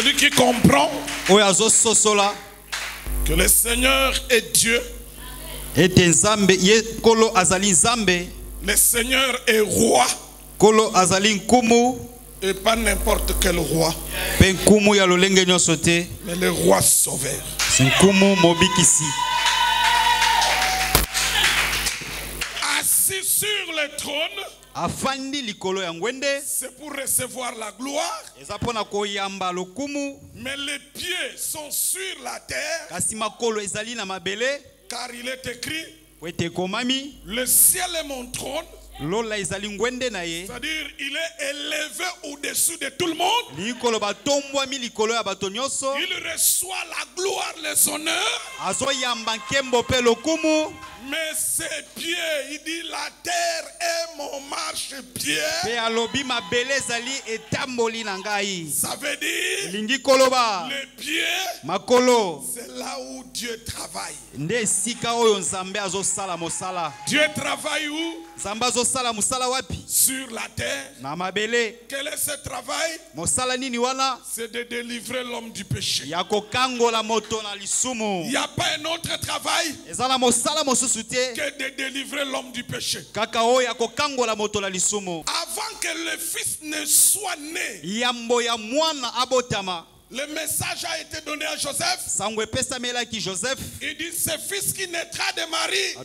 Celui qui comprend que le Seigneur est Dieu, le Seigneur est roi, et pas n'importe quel roi, mais le roi sauveur. Assis sur le trône, c'est pour recevoir la gloire, mais les pieds sont sur la terre, car il est écrit, le ciel est mon trône. C'est-à-dire il est élevé au-dessus de tout le monde. Il reçoit la gloire, les honneurs. Mais ses pieds, il dit la terre est mon marchepied. Ça veut dire les pieds, c'est là où Dieu travaille. Dieu travaille où? Sur la terre. Quel est ce travail? C'est de délivrer l'homme du péché. Il n'y a pas un autre travail que de délivrer l'homme du péché. Avant que le fils ne soit né, le message a été donné à Joseph. Il dit, ce fils qui naîtra de Marie,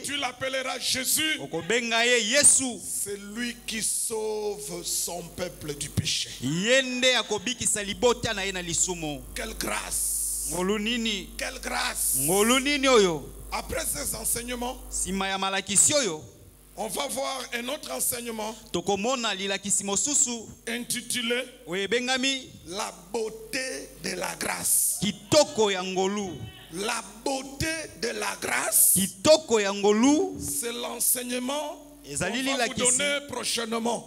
tu l'appelleras Jésus. C'est lui qui sauve son peuple du péché. Quelle grâce! Quelle grâce! Après ces enseignements, on va voir un autre enseignement intitulé La beauté de la grâce. La beauté de la grâce, c'est l'enseignement qu'on va vous donner prochainement.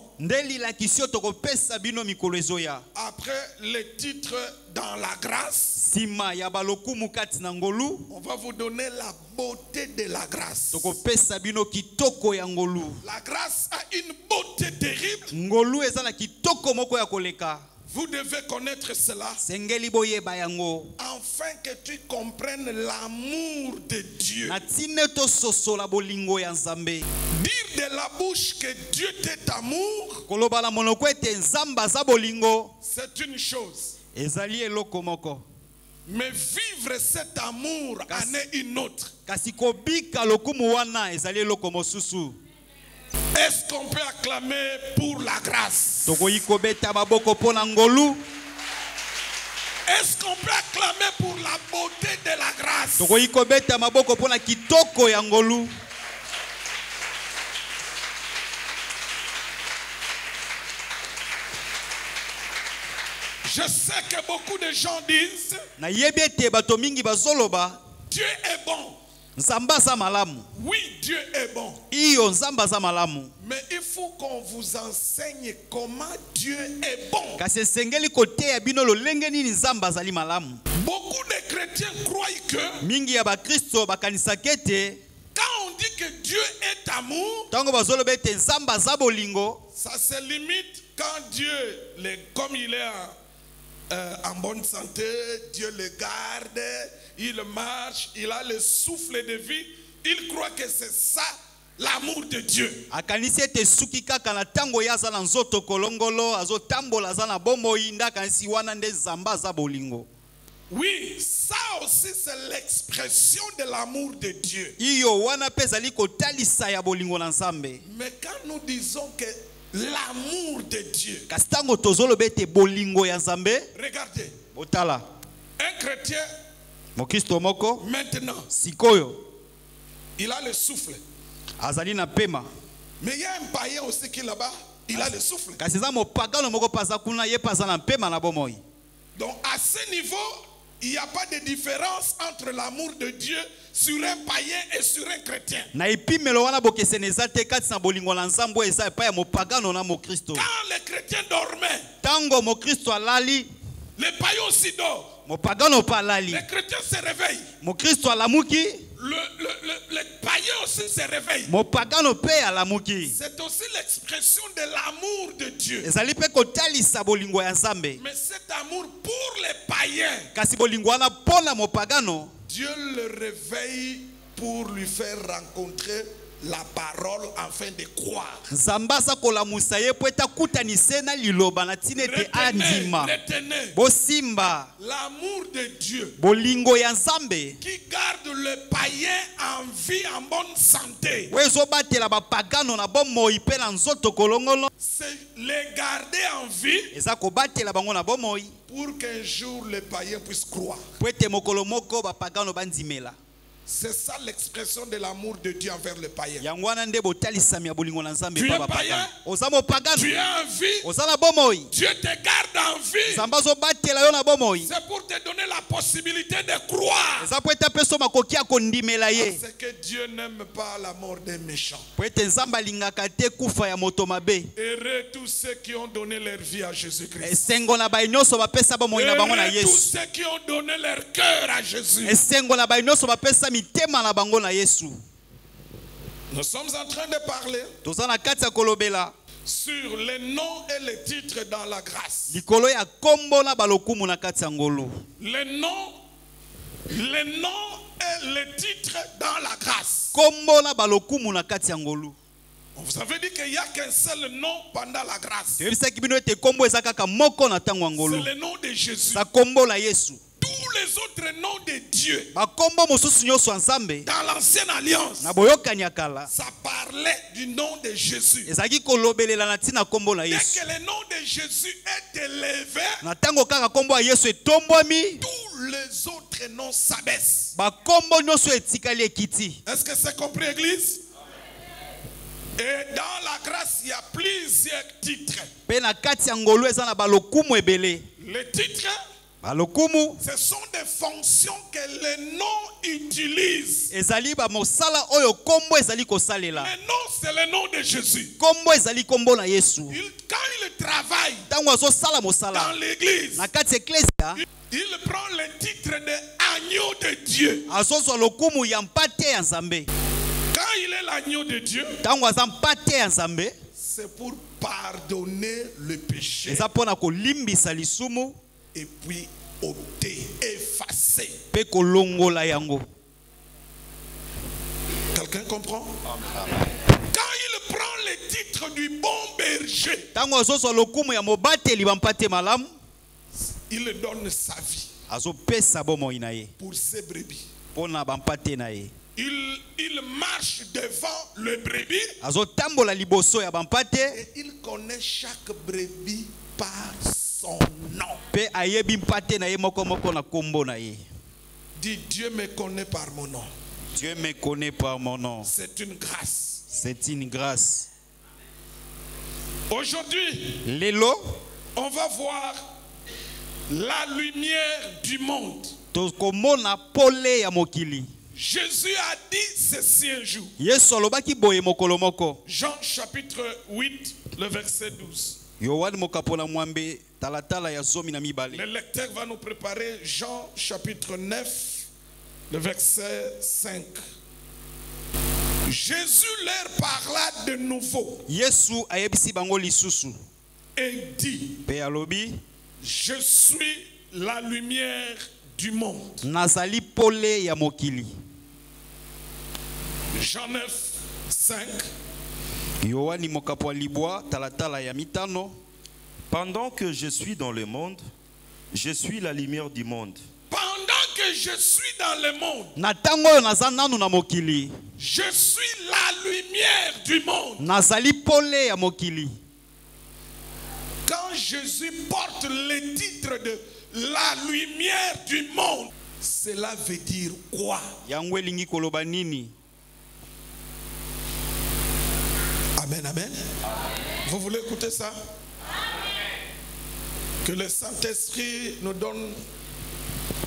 Après le titre Dans la grâce, on va vous donner la beauté de la grâce. La grâce a une beauté terrible. Vous devez connaître cela afin que tu comprennes l'amour de Dieu. Dire de la bouche que Dieu t'est amour, c'est une chose. Mais vivre cet amour en est une autre. Est-ce qu'on peut acclamer pour la grâce? Est-ce qu'on peut acclamer pour la beauté de la grâce? Je sais que beaucoup de gens disent Dieu est bon. Oui, Dieu est bon. Mais il faut qu'on vous enseigne comment Dieu est bon. Beaucoup de chrétiens croient que quand on dit que Dieu est amour, ça se limite quand Dieu, comme il est en bonne santé, Dieu le garde, il marche, il a le souffle de vie. Il croit que c'est ça l'amour de Dieu. Oui, ça aussi c'est l'expression de l'amour de Dieu. Mais quand nous disons que l'amour de Dieu, regardez, un chrétien maintenant, il a le souffle. Mais il y a un païen aussi qui est là-bas, il a le souffle. Donc à ce niveau, il n'y a pas de différence entre l'amour de Dieu sur un païen et sur un chrétien. Quand le chrétien dormait, le païen aussi dort. Le chrétien se réveille. le païen aussi se réveille. Mopagano pe alamuki. C'est aussi l'expression de l'amour de Dieu. Ezali pe kotalisa bolingo ya Nzambe. Mais cet amour pour les païens, Kasi bolingo wana pona mopagano, Dieu le réveille pour lui faire rencontrer la parole afin de croire. Nzambasa kola musaye po eta kutanise na liloba na tinete andima. Retenez Bosimba l'amour de Dieu bolingo ya Nzambe. qui garde le païen en vie, en bonne santé. Wezo batela bapagano na bomoi pe na nzoto kolongolo. C'est les garder en vie Eza ko batela bango na bomoi pour qu'un jour le païen puisse croire. po ete mokolo moko bapagano bandimela. C'est ça l'expression de l'amour de Dieu envers le païen. Yango wana nde botalisami ya bolingo na Nzambe Tu pa es bapagano. païen? Oza mopagano. Tu es en vie, Oza na bomoi. Dieu te garde en vie. Nzamba zo batela yo na bomoi. C'est pour te donner la possibilité de croire. Eza po eta peso makoki ya kondimela ye. C'est que Dieu n'aime pas la mort des méchants. Po ete Nzambe alingaka te kufa ya moto mabe. Heureux tous ceux qui ont donné leur vie à Jésus-Christ. Esengo na bai nyonso bapesa bomoi na bango na Heureux tous Yesu. ceux qui ont donné leur cœur à Jésus. Esengo na bai nyonso bapesa mitema na bango na Yesu. Nous sommes en train de parler Toza na kati ya kolobela sur les noms et les titres dans la grâce. likolo ya kombo na balokumu na kati ya ngolu. Les noms et les titres dans la grâce. Kombo na balokumu na kati ya ngolu. On vous avait dit qu'il n'y a qu'un seul nom pendant la grâce. Tebisaki bino ete kombo eza kaka moko na tango ya C'est ngolu. le nom de Jésus. Sa kombo la Yesu. Tous les autres noms de Dieu Ba kombo mosusu nyonso ya Nzambe dans l'ancienne alliance, na boyokani ya kala ça parlait du nom de Jésus. ezalaki kolobelela na ntina kombo na Dès Yesu. que le nom de Jésus est élevé, Na tango kaka kombo ya Yesu etombwami, tous les autres noms s'abaissent. ba kombo nyonso etikali ekiti. Est-ce que c'est compris, Église? Et dans la grâce, il y a plusieurs titres. Pe na kati ya ngolu eza na balokumu ebele. Les titres, Balokumu ce sont des fonctions que les noms utilisent. ezali ba mosala oyo kombo ezali kosalela. Le nom, c'est le nom de Jésus. Kombo ezali kombo na Yesu. Quand il travaille Tango azosala dans mosala l'église, na kati ya eklesia, il prend le titre d'agneau de Dieu. azozwa lokumu ya mpate ya Nzambe. Quand il est l'agneau de Dieu, Tango aza mpate ya Nzambe, c'est pour pardonner le péché eza pona kolimbisa lisumu et puis ôter, effacer. pe kolongola yango. Quelqu'un comprend? Quand il prend le titre du bon berger, Tango azozwa lokumu ya mobateli bampate malamu, il donne sa vie azopesa bomoi na ye pour ses brebis. pona bampate na ye. Il marche devant le brebis Azotambola liboso ya bampate et il connaît chaque brebis par son nom. pe ayebi mpate na ye moko moko na kombo na ye. Dis, Dieu me connaît par mon nom. Dieu me connaît par mon nom. C'est une grâce. C'est une grâce. Aujourd'hui, Lelo on va voir la lumière du monde. tokomona pole ya mokili. Jésus a dit ceci un jour. Yesu alobaki boye mokolo moko. Jean chapitre 8, le verset 12. Yohane mokapona mwambe talatala ya zomi na mibale. Le lecteur va nous préparer Jean chapitre 9, le verset 5. Jésus leur parla de nouveau Yesu ayebisi bango lisusu et dit, pe alobi, je suis la lumière du monde. nazali pole ya mokili. Jean 9, 5. Yohane mokapona libwa talatala ya mitano. Pendant que je suis dans le monde, je suis la lumière du monde. Pendant que je suis dans le monde, Na tango oyo naza nanu na mokili, je suis la lumière du monde. nazali pole ya mokili. Quand Jésus porte le titre de la lumière du monde, cela veut dire quoi? Yango elingi koloba nini? Amen, amen. Vous voulez écouter ça? Que le Saint-Esprit nous donne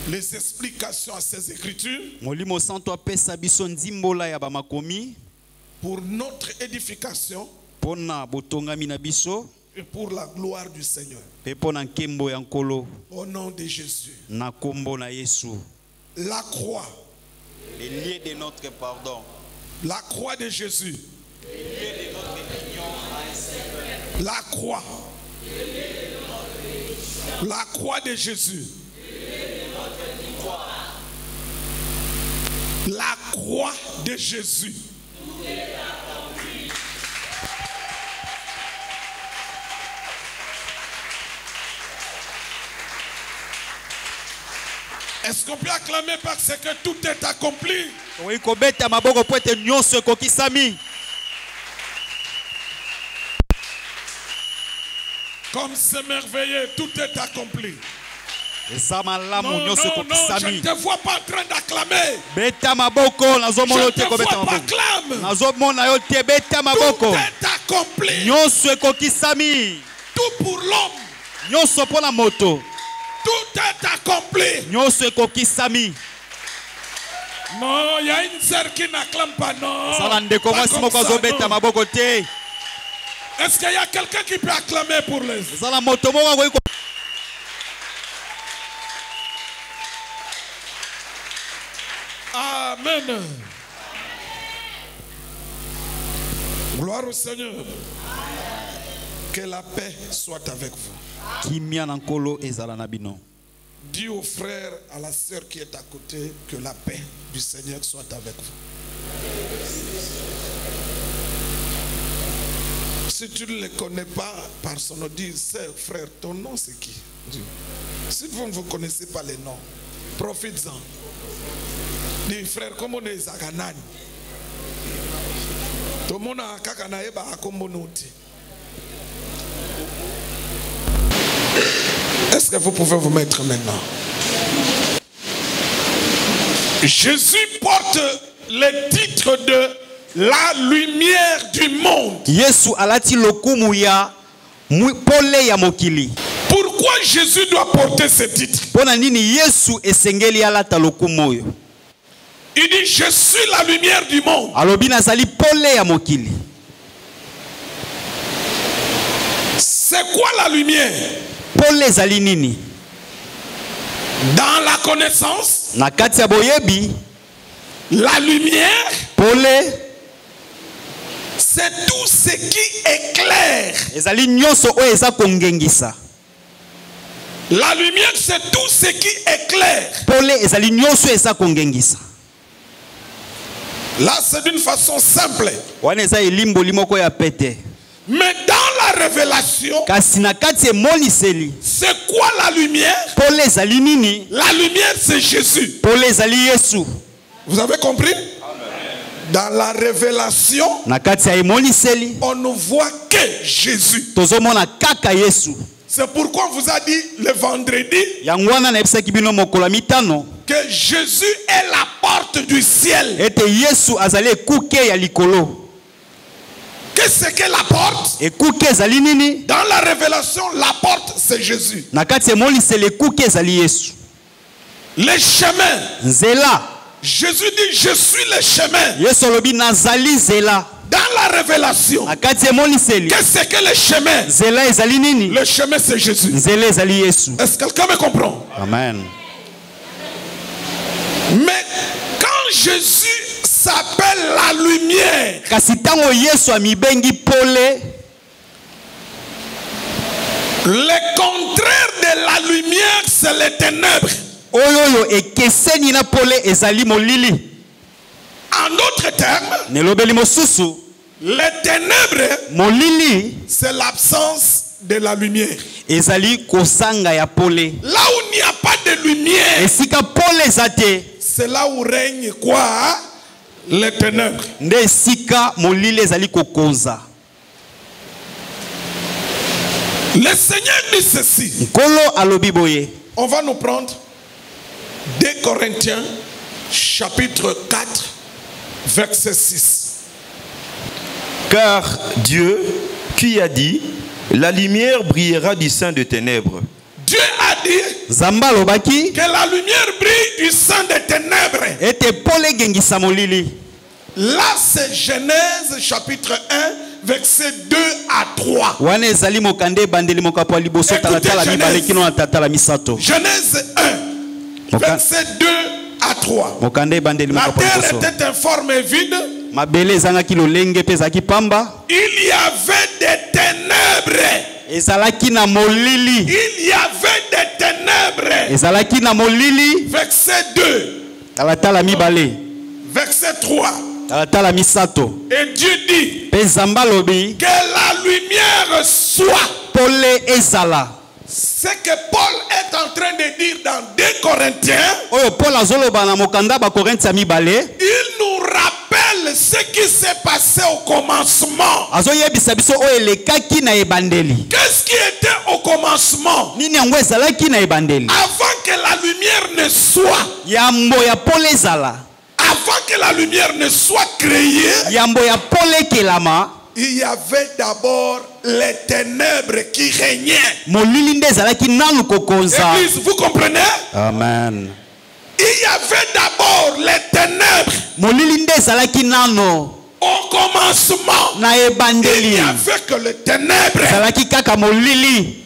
les explications à ces écritures Molimo santo apesa biso ndimbola ya bamakomi pour notre édification pona botongami na biso et pour la gloire du Seigneur. pe pona nkembo ya nkolo Au nom de Jésus. na kombo na Yesu. La croix Les liens de notre pardon. La croix de Jésus. La croix. La croix de Jésus. La croix de Jésus. Est-ce qu'on peut acclamer parce que tout est accompli? Oui, kobeta maboko poete nyonso kokisami. Comme c'est merveilleux, tout est accompli. Eza malamu Non, nyonso non, non, je ne kokisami. te vois pas en train d'acclamer. Beta maboko nazomona Je yo ne te te vois kobeta pas maboko. acclame. Nazomona yo te beta Tout maboko. est accompli. Nyonso kokisami. Tout pour l'homme. Nyonso pona moto. Tout est accompli. Nyonso kokisami. Non, il y a une sœur qui n'acclame pas. Non. Sala ndeko Pas mwasi comme moko ça, azobeta non. maboko te. Est-ce qu'il y a quelqu'un qui peut acclamer pour les... Sala moto moko akoki ko. Amen. Gloire au Seigneur. Que la paix soit avec vous. Kimia na nkolo ezala na bino. Dis au frère, à la sœur qui est à côté, que la paix du Seigneur soit avec vous. Si tu ne le connais pas par son nom, dis, sœur, frère, ton nom c'est qui? Dis. Si vous ne vous connaissez pas les noms, profites-en. Dis, frère, comment on est Zaganani? Tout le monde a kakanae ba akomonoti. Est-ce que vous pouvez vous mettre maintenant? Jésus porte le titre de la lumière du monde. Yesu alati lokumu ya pole ya mokili. Pourquoi Jésus doit porter ce titre? Pona nini Yesu esengeli alata lokumu oyo? Il dit, je suis la lumière du monde. Alobi nazali pole ya mokili. C'est quoi la lumière? Pole ezali nini? Dans la connaissance, Na kati ya boyebi, la lumière, pole c'est tout ce qui éclaire. ezali nyonso oyo eza kongengisa. La lumière, c'est tout ce qui éclaire. Pole ezali nyonso eza kongengisa. Là, c'est d'une façon simple. Wana eza elimbo limoko ya pete. Mais dans la révélation, Kasi na kati emoniseli, c'est quoi la lumière? pole ezali nini? La lumière, c'est Jésus. Pole ezali Yesu. Vous avez compris? Dans la révélation, Na kati ya emoniseli, on ne voit que Jésus. tozomona kaka Yesu. C'est pourquoi on vous a dit le vendredi Yango wana nayebisaki bino mokolo mitano que Jésus est la porte du ciel. ete Yesu azali ekuke ya likolo. Qu'est-ce que la porte? Ekuke ezali nini? Dans la révélation, la porte, c'est Jésus. Na kati ya emoniseli ekuke ezali Yesu. Le chemin. Nzela. Jésus dit, je suis le chemin. Yesu alobi nazali nzela. Dans la révélation, Na kati ya emoniseli, qu'est-ce que le chemin? nzela ezali nini? Le chemin, c'est Jésus. Nzela ezali Yesu. Est-ce que quelqu'un me comprend? Amen. Mais quand Jésus s'appelle la lumière, Kasi tango Yesu amibengi pole, le contraire de la lumière, c'est les ténèbres. oyoyo ekeseni na pole ezali molili. En d'autres termes, Nelobeli mosusu, les ténèbres, molili c'est l'absence de la lumière. ezali kosanga ya pole. Là où il n'y a pas de lumière, Esika pole ezate, c'est là où règne quoi? Les ténèbres. nde esika molili ezali kokonza. Le Seigneur dit ceci. Nkolo alobi boye. On va nous prendre 2 Corinthiens chapitre 4 verset 6. Car Dieu, qui a dit, la lumière brillera du sein des ténèbres. Dieu a dit Zamba alobaki que la lumière brille du sein des ténèbres. ete pole gengisa molili. Là, c'est Genèse chapitre 1 verset 2 à 3. Wana ezali mokande bandeli mokapo liboso Écoutez talatala Genèse. mibale kino na tatala misato. Genèse 1 verset 2 à 3. mokanda ebandeli La moko terre liboso. était informe et vide. Mabele ezangaki lolenge mpe ezalaki pamba. Il y avait des ténèbres. Ezalaki na molili. Il y avait des ténèbres. Ezalaki na molili. Verset 2. Talatala mibale. Verset 3. Talatala misato. Et Dieu dit Pe Nzamba lobi que la lumière soit. pole ezala. Ce que Paul est en train de dire dans 2 Corinthiens, Oyo Paul azoloba na mokanda ba Korinthe mibale. il nous rappelle ce qui s'est passé au commencement. Azoyebisa biso oyo elekaki na ebandeli. Qu'est-ce qui était au commencement? Nini yango ezalaki na ebandeli. Avant que la lumière ne soit, Yambo ya pole ezala. avant que la lumière ne soit créée, Yambo ya pole kelama. il y avait d'abord les ténèbres qui régnaient. Molili nde ezalaki nanu kokonza. Église, vous comprenez? Amen. Il y avait d'abord les ténèbres Molili nde ezalaki nano au commencement. na Il ebandeli. n'y avait que les ténèbres. Ezalaki kaka molili.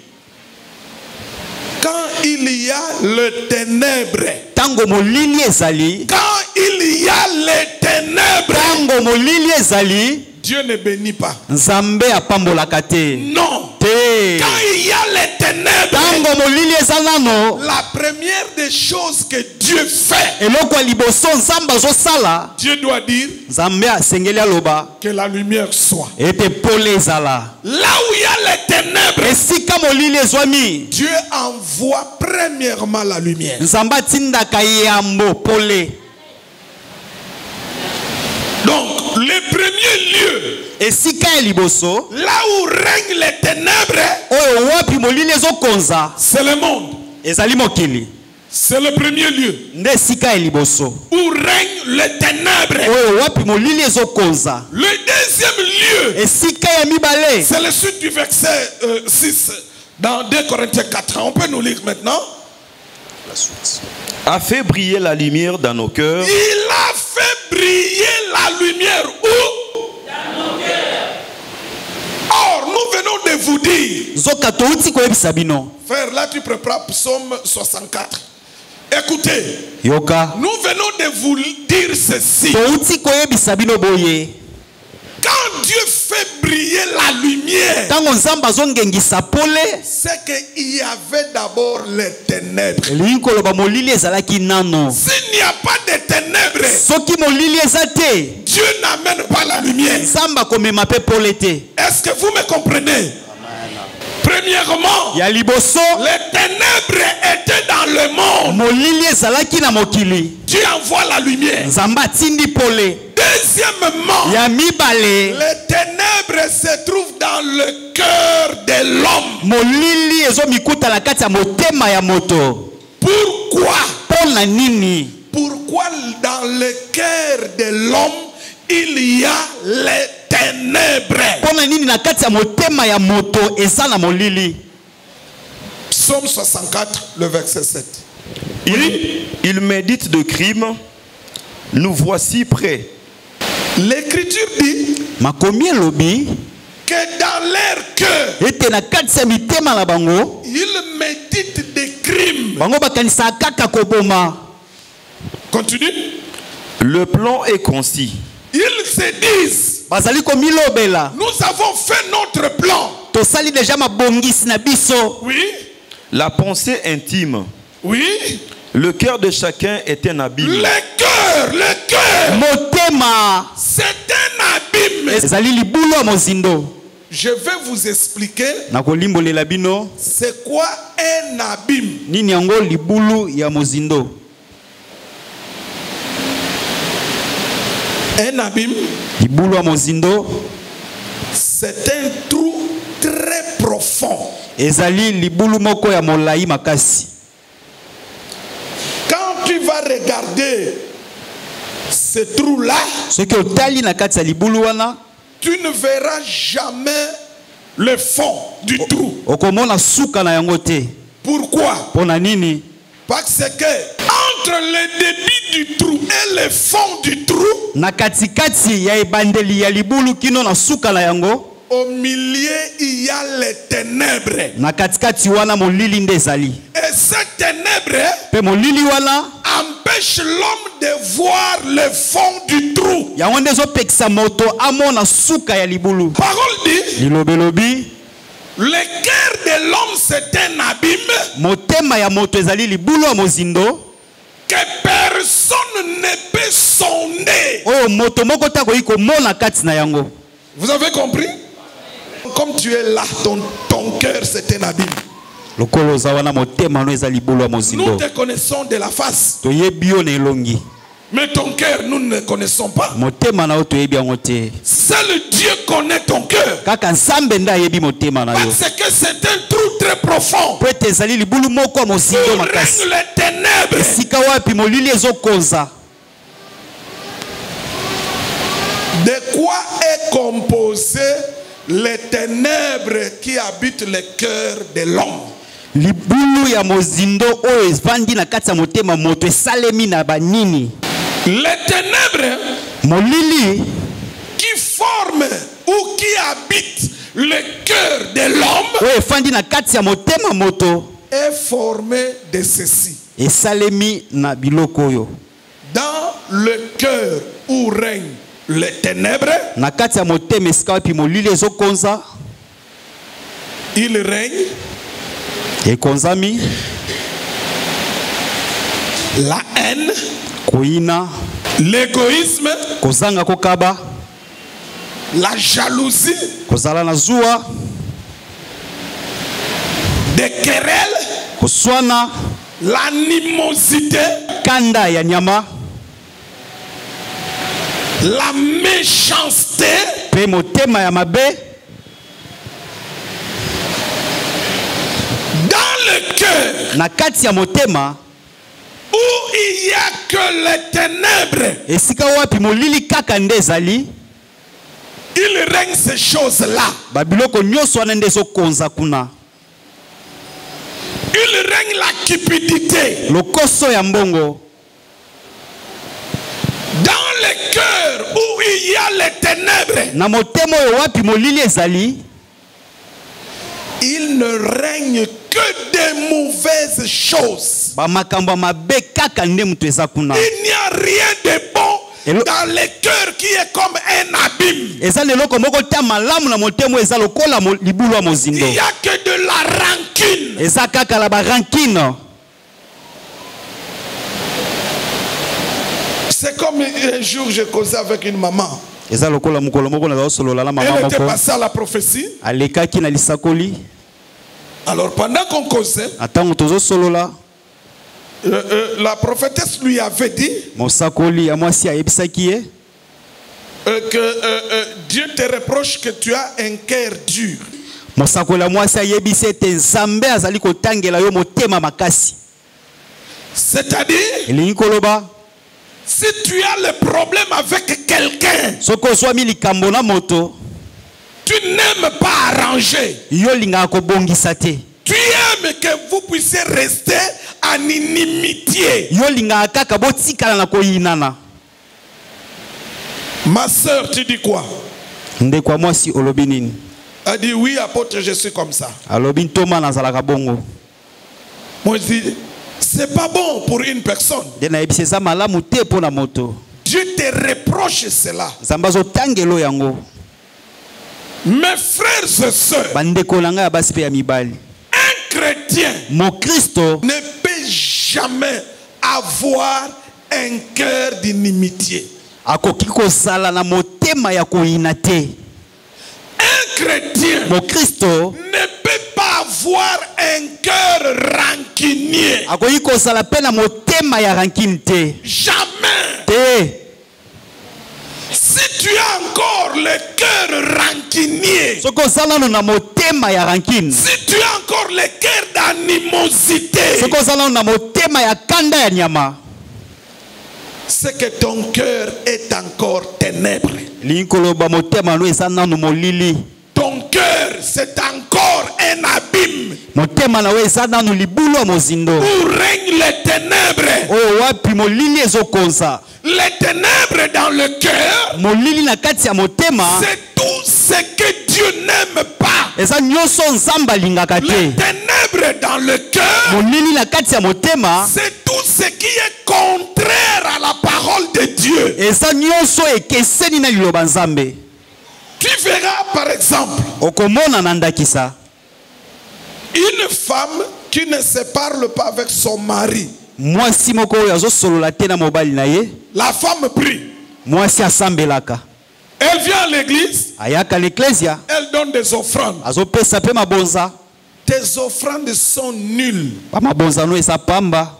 Quand il y a le ténèbre, Tango molili ezali. quand il y a les ténèbres, Tango molili ezali. Dieu ne bénit pas. Nzambe apambolaka te. Non. Te. Quand il y a les ténèbres, Tango molili ezalano. la première des choses que Dieu fait, Eloko ya liboso Nzambe azosala. Dieu doit dire Nzambe asengeli aloba que la lumière soit. ete pole ezala. Là où il y a les ténèbres, Esika molili ezwami. Dieu envoie premièrement la lumière. Nzambe atindaka yambo pole. Donc, le premier lieu, Esika ya liboso là où règnent les ténèbres, oyo wapi molili ezokonza c'est le monde. ezali mokili. C'est le premier lieu Nde esika ya liboso où règnent les ténèbres. oyo wapi molili ezokonza. Le deuxième lieu, Esika ya mibale c'est le suite du verset 6 dans 2 Corinthiens 4. On peut nous lire maintenant. A fait briller la lumière dans nos cœurs Il a fait briller la lumière où? Dans nos cœurs. Or, nous venons de vous dire, nzoka touti koyebisa bino. frère, là tu prépares psaume 64. Écoutez, Yoka nous venons de vous dire ceci. touti koyebisa bino boye. Quand Dieu fait briller la lumière, Tango Nzambe azongengisa pole c'est qu'il y avait d'abord les ténèbres. elingi koloba molili ezalaki nano. S'il n'y a pas de ténèbres, Soki molili eza te Dieu n'amène pas la lumière. Nzambe akomema pe pole te. Est-ce que vous me comprenez? Premièrement, Ya liboso les ténèbres étaient dans le monde. molili ezalaki na mokili. Dieu envoie la lumière. Nzambe atindi pole. Deuxièmement, Ya mibale les ténèbres se trouvent dans le cœur de l'homme. molili ezomikuta na kati ya motema ya moto. Pourquoi? Pona nini? Pourquoi dans le cœur de l'homme il y a les ténèbres? Pona nini na kati ya motema ya moto eza na molili? Psaume 64, le verset 7. il médite de crimes. Nous voici prêts. L'écriture dit Makomi elobi que dans leur cœur, ete na kati ya mitema na bango ils méditent des crimes. bango bakanisa kaka koboma. Continue. Le plan est concis. Ils se disent, Bazali komilobela nous avons fait notre plan. tosali deja mabongisi na biso. Oui, La pensée intime. oui. Le cœur de chacun est un abîme. Le cœur, Motema c'est un abîme. ezali libulu ya mozindo. Je vais vous expliquer Na kolimbolela bino c'est quoi un abîme. nini yango libulu ya mozindo. Un abîme, Libulu ya mozindo c'est un trou très profond. ezali libulu moko ya molai makasi. Quand tu vas regarder ce trou-là, Soki otali na kati ya libulu wana tu ne verras jamais le fond du trou. okomona suka na yango te. Pourquoi? Pona nini? Parce que entre le début du trou et le fond du trou, Na katikati ya ebandeli ya libulu kino na suka na yango, au milieu il y a les ténèbres. na katikati wana molili nde ezali. Et ces ténèbres Pe molili wana empêchent l'homme de voir le fond du trou. yango nde ezopekisa moto amona suka ya libulu. Parole dit, Lilobelobi, le cœur de l'homme c'est un abîme motema ya moto ezali libulu ya mozindo que personne ne peut sonder. oyo moto moko te akoki komona kati na yango. Vous avez compris? Comme tu es là, ton cœur c'est un abîme. Lokolo oza wana motema no eza libulu ya Nous mozindo. te connaissons de la face, Toyebi yo na elongi. mais ton cœur nous ne connaissons pas. Motema na yo toyebi yango te. Seul Dieu connaît ton cœur. Kaka nzambe nde ayebi motema na yo. Parce que c'est un trou très profond. Po ete ezali libulu moko ya mozindo Où makasi. règnent les ténèbres. Esika wapi molili ezokonza. De quoi est composé les ténèbres qui habitent le cœur de l'homme? Libulu ya mozindo oyo evandi na kati ya motema moto esalemi na banini. Les ténèbres Molili qui forment ou qui habitent le cœur de l'homme oyo efandi na kati ya motema moto est formé de ceci. esalemi na biloko oyo. Dans le cœur où règnent les ténèbres, Na kati ya motema esika wapi molili ezokonza il règne ekonzami la haine, koyina, l'égoïsme, kozanga kokaba, la jalousie, kozala na zuwa, des querelles, koswana, l'animosité, kanda ya nyama, la méchanceté, pe motema ya mabe. dans le cœur Na kati ya motema où il n'y a que les ténèbres, esika wapi molili kaka nde ezali, il règne ces choses-là. babiloko nyonso wana nde ezokonza kuna. Il règne la cupidité. Lokoso ya mbongo Dans le cœur où il y a les ténèbres, na motema oyo wapi molili ezali, il ne règne que des mauvaises choses. bamakambo ya mabe kaka nde mutu eza kuna. Il n'y a rien de bon dans le cœur qui est comme un abîme. Eza leloko moko te malamu na motema oyo eza lokola libulu ya mozindo. Il n'y a que de la rancune. Eza kaka la barankine. C'est comme un jour je causais avec une maman. Eza lokola mukolo moko na solola la mama Elle était moko. passée à la prophétie. Alekaki na lisakoli. Alors pendant qu'on causait, Atango tozo solola. la prophétesse lui avait dit Mosakoli ya mwasi ayebisaki ye que Dieu te reproche que tu as un cœur dur. Mosakoli ya mwasi ayebisi ete Nzambe azali kotangela yo motema makasi. C'est-à-dire, Elingi koloba si tu as le problème avec quelqu'un, soko ozwami likambo na moto, tu n'aimes pas arranger. yo lingaka kobongisa te. Tu aimes que vous puissiez rester en inimitié. Yo lingaka kaka botikala na koyinana. Ma soeur, tu dis quoi? Ndeko ya mwasi olobi nini? Elle dit oui, apôtre, je suis comme ça. Alobi ntoma nazalaka bongo. Moi je dis, c'est pas bon pour une personne. Nde nayebisi eza malamu te mpo na moto. Dieu te reproche cela. Nzambe azotangela yango. Mes frères et sœurs, Bandeko na ngai ya basi pe ya mibali. un chrétien Mokristo ne peut jamais avoir un cœur d'inimitié. akoki kozala na motema ya koyina te. Un chrétien Mokristo ne peut pas avoir un cœur rancunier. akoki kozala pe na motema ya rankine te. Jamais. Te. Si tu as encore le cœur rancunier, Soko ozala na motema ya rankine, si tu as encore le cœur d'animosité, soko ozala na motema ya kanda ya nyama, c'est que ton cœur est encore ténèbre. lingi koloba motema no eza nanu molili. Ton cœur, c'est encore un abîme Motema na we eza nanu libulu ya mozindo. où règnent les ténèbres. Oyo wapi molili ezokonza. Les ténèbres dans le cœur, Molili na kati ya motema c'est tout ce que Dieu n'aime pas. eza nyonso Nzambe alingaka Les te. ténèbres dans le cœur, Molili na kati ya motema c'est tout ce qui est contraire contraire à la parole de Dieu. eza nyonso ekeseni na liloba nzambe. Tu verras par exemple okomona na ndakisa une femme qui ne se parle pas avec son mari. mwasi moko oyo azosolola te na mobali na ye. La femme prie. Mwasi asambelaka. Elle vient à l'église. Ayaka l'ecclesia. Elle donne des offrandes. Azopesa pe mabonza. Tes offrandes sont nulles. Pa mabonza no esa pamba.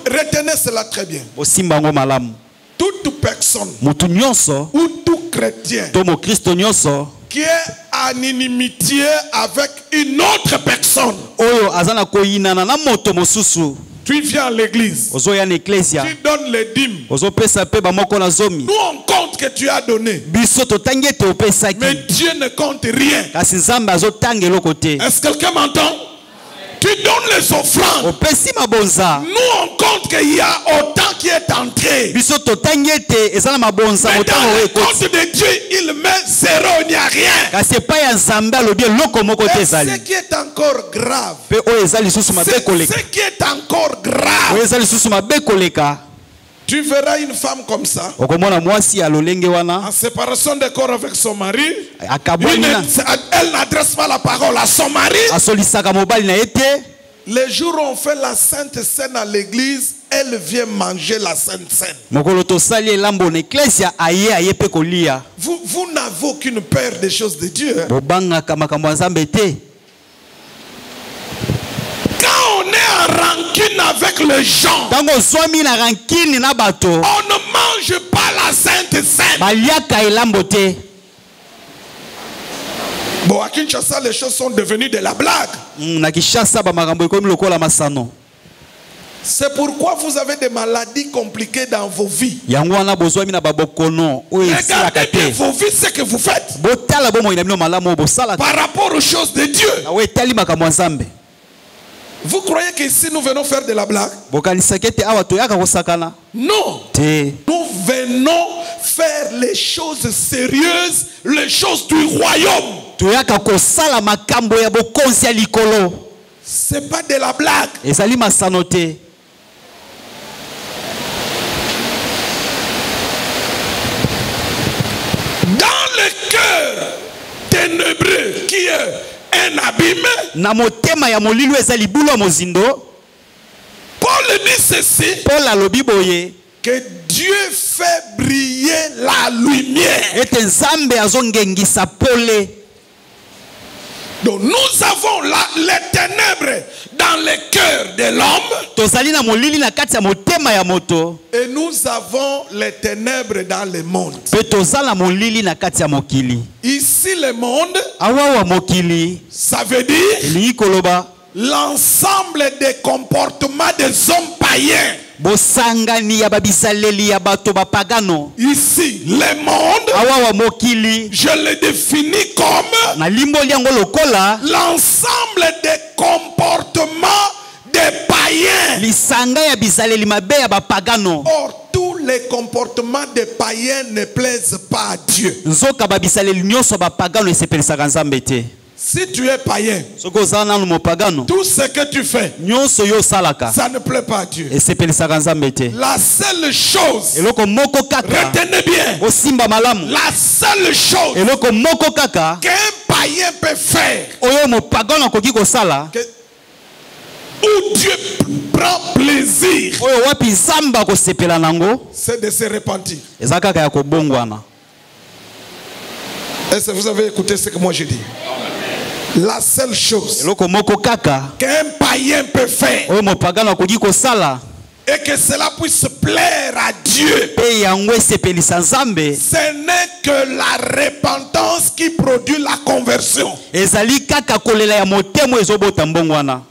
Retenez cela très bien. Osimba ngo malamu. Toute personne mutu nyonso ou tout chrétien tomo Kristo nyonso qui est en inimitié avec une autre personne. Oyo azana koyinana na moto mosusu. Tu viens à l'église. Ozoya na ecclesia. Tu donnes les dîmes. Ozopesa pe ba moko na zomi. Nous on compte que tu as donné. Biso to tangete opesaki. Mais Dieu ne compte rien. Kasi nzambe azotanga eloko te. Est-ce que quelqu'un m'entend? Tu donnes les offrandes. Opesi mabonza. Nous on compte qu'il y a autant qui est entré. Biso to tangete ezana mabonza Mais otamo dans le ekoti. compte de Dieu, il met zéro, il n'y a rien. Kasi pa ya nzambe alobi eloko moko te Et ezali. ce qui est encore grave, Pe oyo ezali susu mabe c'est koleka. ce qui est encore grave. Oyo ezali susu mabe koleka. Tu verras une femme comme ça, Okomona mwasi ya lolenge wana. en séparation de corps avec son mari. Akabwani na. Elle n'adresse pas la parole à son mari. Asolisaka mobali na ete. Les jours où on fait la Sainte Seine à l'église, elle vient manger la Sainte Seine. Mokolo tosali elambo na ecclesia aye pe kolia. Vous n'avez aucune peur des choses de Dieu. Bobanga makambo nzambe te. Quand on est en rancune avec les gens, Tango swami na rankini na bato. on ne mange pas la Sainte Seine. Baliaka elambo te. Bon, à Kinshasa, les choses sont devenues de la blague. Na Kinshasa ba makambo ekomi lokola masano. C'est pourquoi vous avez des maladies compliquées dans vos vies. Yango wana bozwami na babokono oyo esilaka Regardez bien te. vos vies, ce que vous faites Botala bomo ina bino malamu bosala. par rapport aux choses de Dieu. Awe tali makambo nzambe. Vous croyez qu'ici nous venons faire de la blague? Bokanisaka te awa toyaka kosakana. Non. Te. Nous venons faire les choses sérieuses, les choses du royaume. Toyaka kosala makambo ya bokonzi ya likolo. C'est pas de la blague. Ezali masano te. Dans le cœur ténébreux qui est un abîme, Na motema ya molilo ezali bulo mozindo. Paul dit ceci, Paul alobi boye. que Dieu fait briller la lumière. Ete nzambe azongengisa pole. Donc nous avons les ténèbres dans le cœur de l'homme Tozali na molili na kati ya motema ya moto. et nous avons les ténèbres dans le monde. Pe tozala molili na kati ya mokili. Ici le monde, Awa wa mokili. ça veut dire Eli koloba. l'ensemble des comportements des hommes païens. Bosangani ya babisaleli ya bato bapagano. Ici, le monde, Awa wa mokili. je le définis comme Na limboli yango lokola. l'ensemble des comportements des païens. Lisanga ya bisaleli mabe ya bapagano. Or, tous les comportements des païens ne plaisent pas à Dieu. Nzoka babisaleli nyonso bapagano esepelisaka nzambe te. Si tu es païen, Soko ozala nanu mopagano. tout ce que tu fais, Nyonso yo salaka. ça ne plaît pas à Dieu. Esepelisaka nzambe te. La seule chose, Eloko moko kaka. retenez bien, Osimba malamu. la seule chose Eloko moko kaka. qu'un païen peut faire, Oyo mopagano akoki kosala. où Dieu prend plaisir, Oyo wapi nzambe akosepela nango. c'est de se repentir. Eza kaka ya kobongwana. Est-ce que vous avez écouté ce que moi j'ai dit? La seule chose Eloko moko kaka. qu'un païen peut faire Oyo mopagano akoki kosala. et que cela puisse plaire à Dieu, Pe yango esepelisa nzambe. ce n'est que la repentance qui produit la conversion. Ezali kaka kolela ya motemo ezobota mbongwana.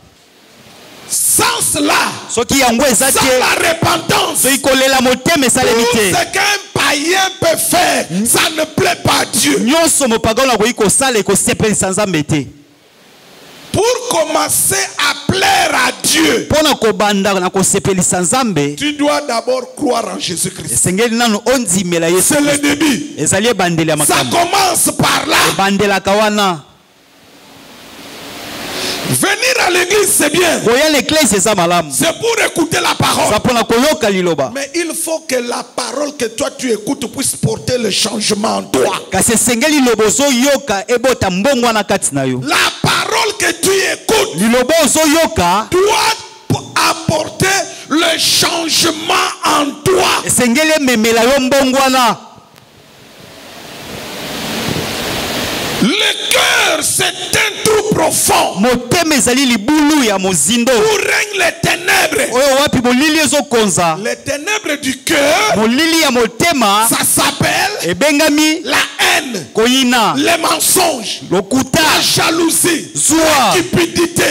Sans cela, Soki yango eza sans te. la repentance, Soki kolela motema esaleli tout te. ce qu'un païen peut faire, ça ne plaît pas à Dieu. Nyonso mopagano akoki kosala ekosepelisa nzambe te. Pour commencer à plaire à Dieu, Pona kobanda na kosepelisa nzambe. tu dois d'abord croire en Jésus-Christ. Esengeli nanu ondimela Yesu. C'est le début. Ezali ebandeli ya Ça makambo. commence par là. Ebandelaka wana. Venir à l'église, c'est bien. C'est pour écouter la parole. liloba. Mais il faut que la parole que toi tu écoutes puisse porter le changement en toi. La parole que tu écoutes doit apporter le changement en toi. Le cœur, c'est un trou profond. Où règnent les ténèbres. Les ténèbres du cœur, ça s'appelle la haine, les mensonges, la jalousie, la cupidité,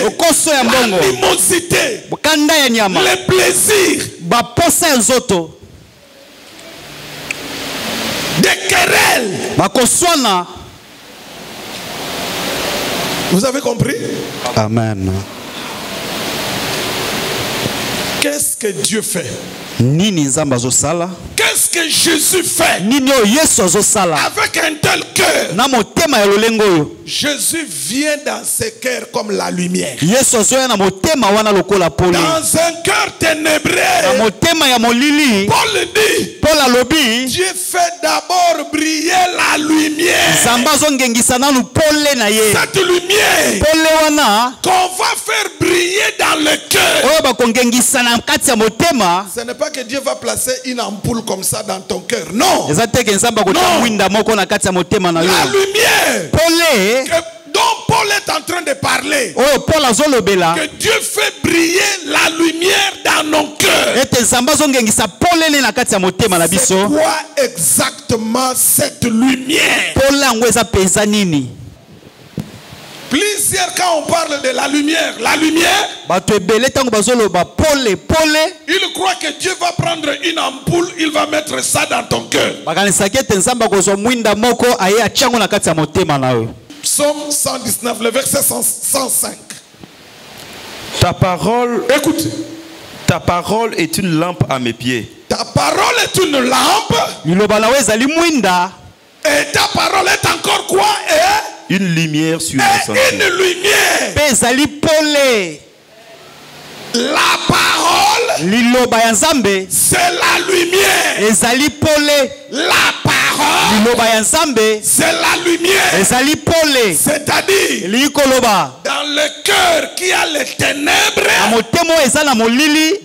l'animosité, les plaisirs, des querelles. Vous avez compris? Amen. Qu'est-ce que Dieu fait? Qu'est-ce que Jésus fait avec un tel cœur? Jésus vient dans ce cœur comme la lumière. Dans un cœur ténébreux, Paul dit, Dieu fait d'abord briller la lumière. Cette lumière qu'on va faire briller dans le cœur. Ce n'est pas que Dieu va placer une ampoule comme ça dans ton cœur. Non. La lumière dont Paul est en train de parler, que Dieu fait briller la lumière dans nos cœurs. C'est quoi exactement cette lumière? Plusieurs, quand on parle de la lumière, il croit que Dieu va prendre une ampoule, il va mettre ça dans ton cœur. Psaume 119, le verset 105. Ta parole, écoute, ta parole est une lampe à mes pieds. Ta parole est une lampe. Et ta parole est encore quoi? Une lumière sur le sentier. Une lumière. La parole, c'est la lumière. La parole, c'est la lumière. C'est-à-dire, dans le cœur qui a les ténèbres,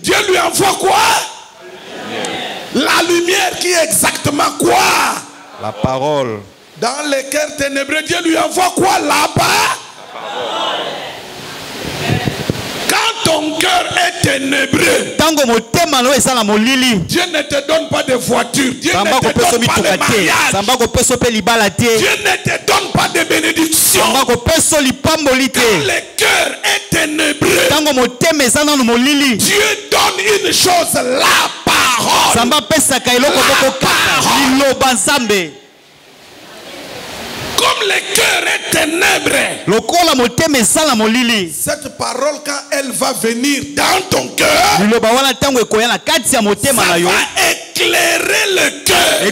Dieu lui envoie quoi? La lumière qui est exactement quoi? La parole. Dans les cœurs ténébreux, Dieu lui envoie quoi là-bas? Quand ton cœur est ténébreux, Dieu ne te donne pas de voiture, Dieu ne te donne pas de mariage, Dieu ne te donne pas de bénédiction. Quand le cœur est ténébreux, Dieu donne une chose, la parole. Comme le cœur est ténèbre, cette parole, quand elle va venir dans ton cœur, ça va éclairer le cœur.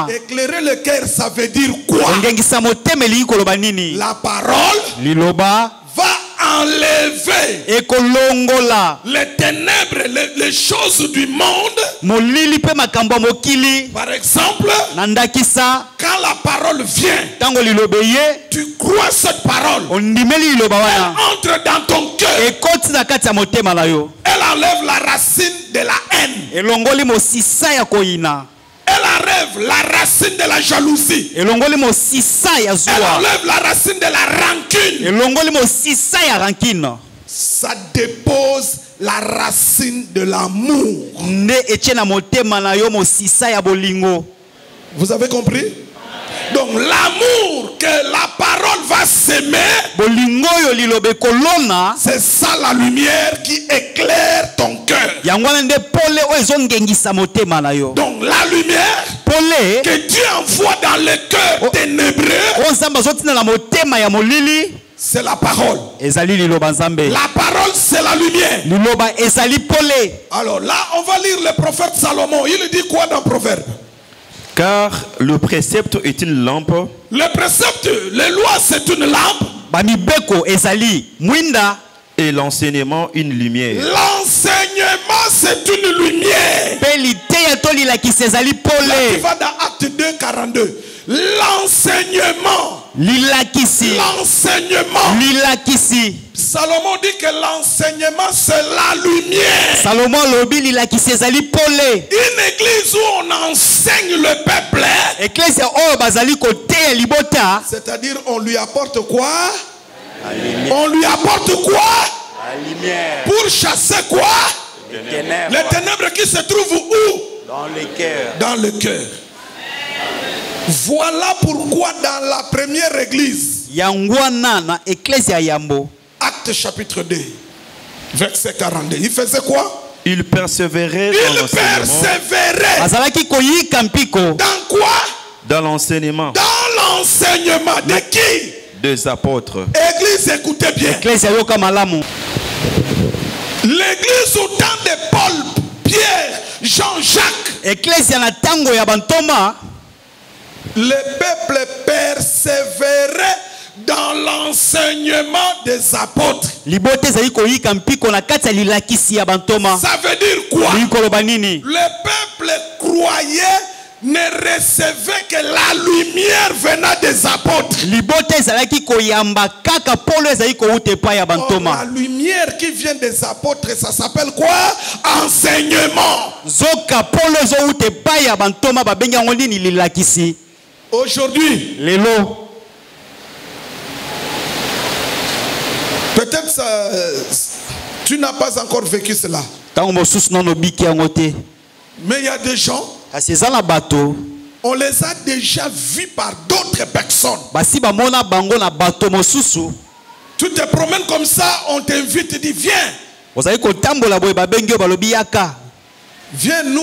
Éclairer le cœur, ça veut dire quoi? La parole va enlever les ténèbres, les choses du monde. Par exemple, quand la parole vient, tu crois cette parole, elle entre dans ton cœur, elle enlève la racine de la haine, elle enlève la racine de la jalousie, elle enlève la racine de la rancune, ça dépose la racine de l'amour. Vous avez compris? Donc l'amour que la parole va s'aimer, c'est ça la lumière qui éclaire ton cœur. Donc la lumière que Dieu envoie dans le cœur ténébreux, c'est la parole. La parole, c'est la lumière. Alors là, on va lire le prophète Salomon. Il dit quoi dans Proverbe? Car le précepte est une lampe. Le précepte, les lois, c'est une lampe. Bamibeko ezali mwinda. Et l'enseignement une lumière. L'enseignement, c'est une lumière. Pelite toli la kisezali Là, tu pole. vas dans Acte 2, 42. L'enseignement. Lilakisi. L'enseignement. Lilakisi. Salomon dit que l'enseignement, c'est la lumière. Salomon lobi lilakisi ezali pole. Une église où on enseigne le peuple, Ecclesia oyo bazali koteya libota. c'est-à-dire on lui apporte quoi? On lui apporte quoi? La lumière. Pour chasser quoi? Les ténèbres qui se trouvent où? Dans le cœur. Dans le cœur. Voilà pourquoi dans la première église, Yangwana na Ecclesia yambo. Acte chapitre 2, verset 42, il faisait quoi? Il persévérait dans Il l'enseignement. persévérait. Azalaki koyika mpiko. Dans quoi? Dans l'enseignement Dans l'enseignement de qui? des apôtres. Église, écoutez bien. Ecclesia yoka malamu. L'église au temps de Paul, Pierre, Jean-Jacques, Ecclesia na tango ya bantoma. le peuple persévérait dans l'enseignement des apôtres. Libote ezali koyika mpiko na kati ya lilakisi ya bantoma. Ça veut dire quoi? Likoloba nini? Le peuple croyait, ne recevait que la lumière venant des apôtres. Libote ezalaki koyamba kaka polo ezali kouta epai ya Or, bantoma. la lumière qui vient des apôtres, ça s'appelle quoi? Enseignement. Zoka polo ezouta epai ya bantoma babengi yango nini lilakisi. Aujourd'hui, Lelo peut-être ça, tu n'as pas encore vécu cela. tango mosusu nano biki yango te. Mais il y a des gens, Kasi eza na bato on les a déjà vus par d'autres personnes. basi bamona bango na bato mosusu. Tu te promènes comme ça, on t'invite, tu dis viens. Ozali kotambola boye babengi yo balobi yaka. Viens, nous,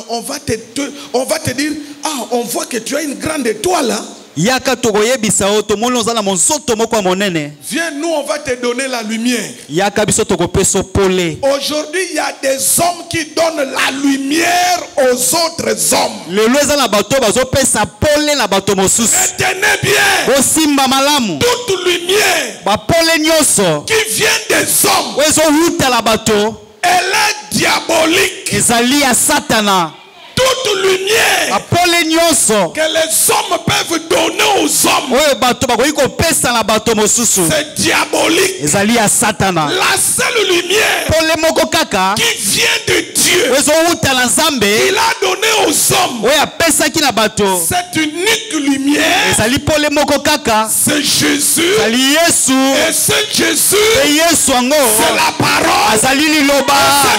on va te dire, ah, on voit que tu as une grande étoile. Hein? Yaka tokoyebisa yo tomoni oza na monzoto moko ya monene. Viens, nous, on va te donner la lumière. Yaka biso tokopesa pole. Aujourd'hui, il y a des hommes qui donnent la lumière aux autres hommes. Lelo eza na bato bazopesa pole na bato mosusu. Retenez bien, Osimba malamu. toute lumière Bapole nyonso qui vient des hommes, ezowuta na bato elle est diabolique. ezali ya satana. Toute lumière Bapole nyonso que les hommes peuvent donner aux hommes, oyo bato bakoki kopesa na bato mosusu c'est diabolique. ezali ya satana. La seule lumière Pole moko kaka qui vient de Dieu, ezowuta na Nzambe il a donné aux hommes oyo apesaki na bato cette unique lumière, ezali pole moko kaka c'est Jésus. ezali Yesu. Et ce Jésus, Pe Yesu yango c'est la parole. azali liloba.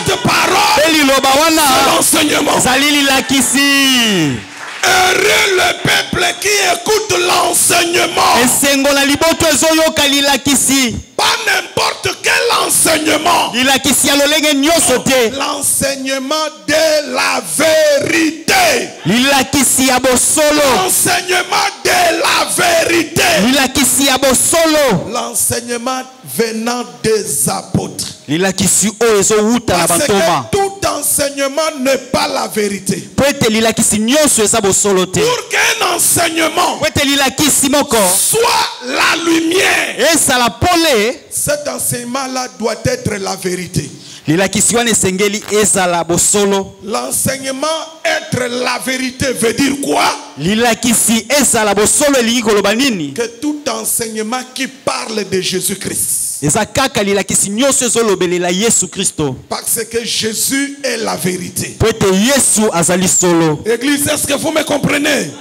Cette parole, Pe liloba c'est wana l'enseignement. ezali lilakisi. Heureux le peuple qui écoute l'enseignement. Esengo na liboto ezoyoka lilakisi. Pas n'importe quel enseignement. Lilakisi ya lolenge nyonso te. L'enseignement de la vérité. Lilakisi ya bosolo. L'enseignement de la vérité. Lilakisi ya bosolo. L'enseignement venant des apôtres. Lilakisi oyo ezowuta na Parce bantoma. que tout enseignement n'est pas la vérité. Po ete lilakisi nyonso eza bosolo te. Pour qu'un enseignement Po ete lilakisi moko soit la lumière, ezala pole, cet enseignement-là doit être la vérité. lilakisi wana esengeli ezala bosolo. L'enseignement être la vérité veut dire quoi? Lilakisi ezala bosolo elingi koloba nini? Que tout enseignement qui parle de Jésus-Christ. Eza kaka lilakisi nyonso ezolobelela Yesu Kristo. Parce que Jésus est la vérité. Po ete Yesu azali solo. Église, est-ce que vous me comprenez?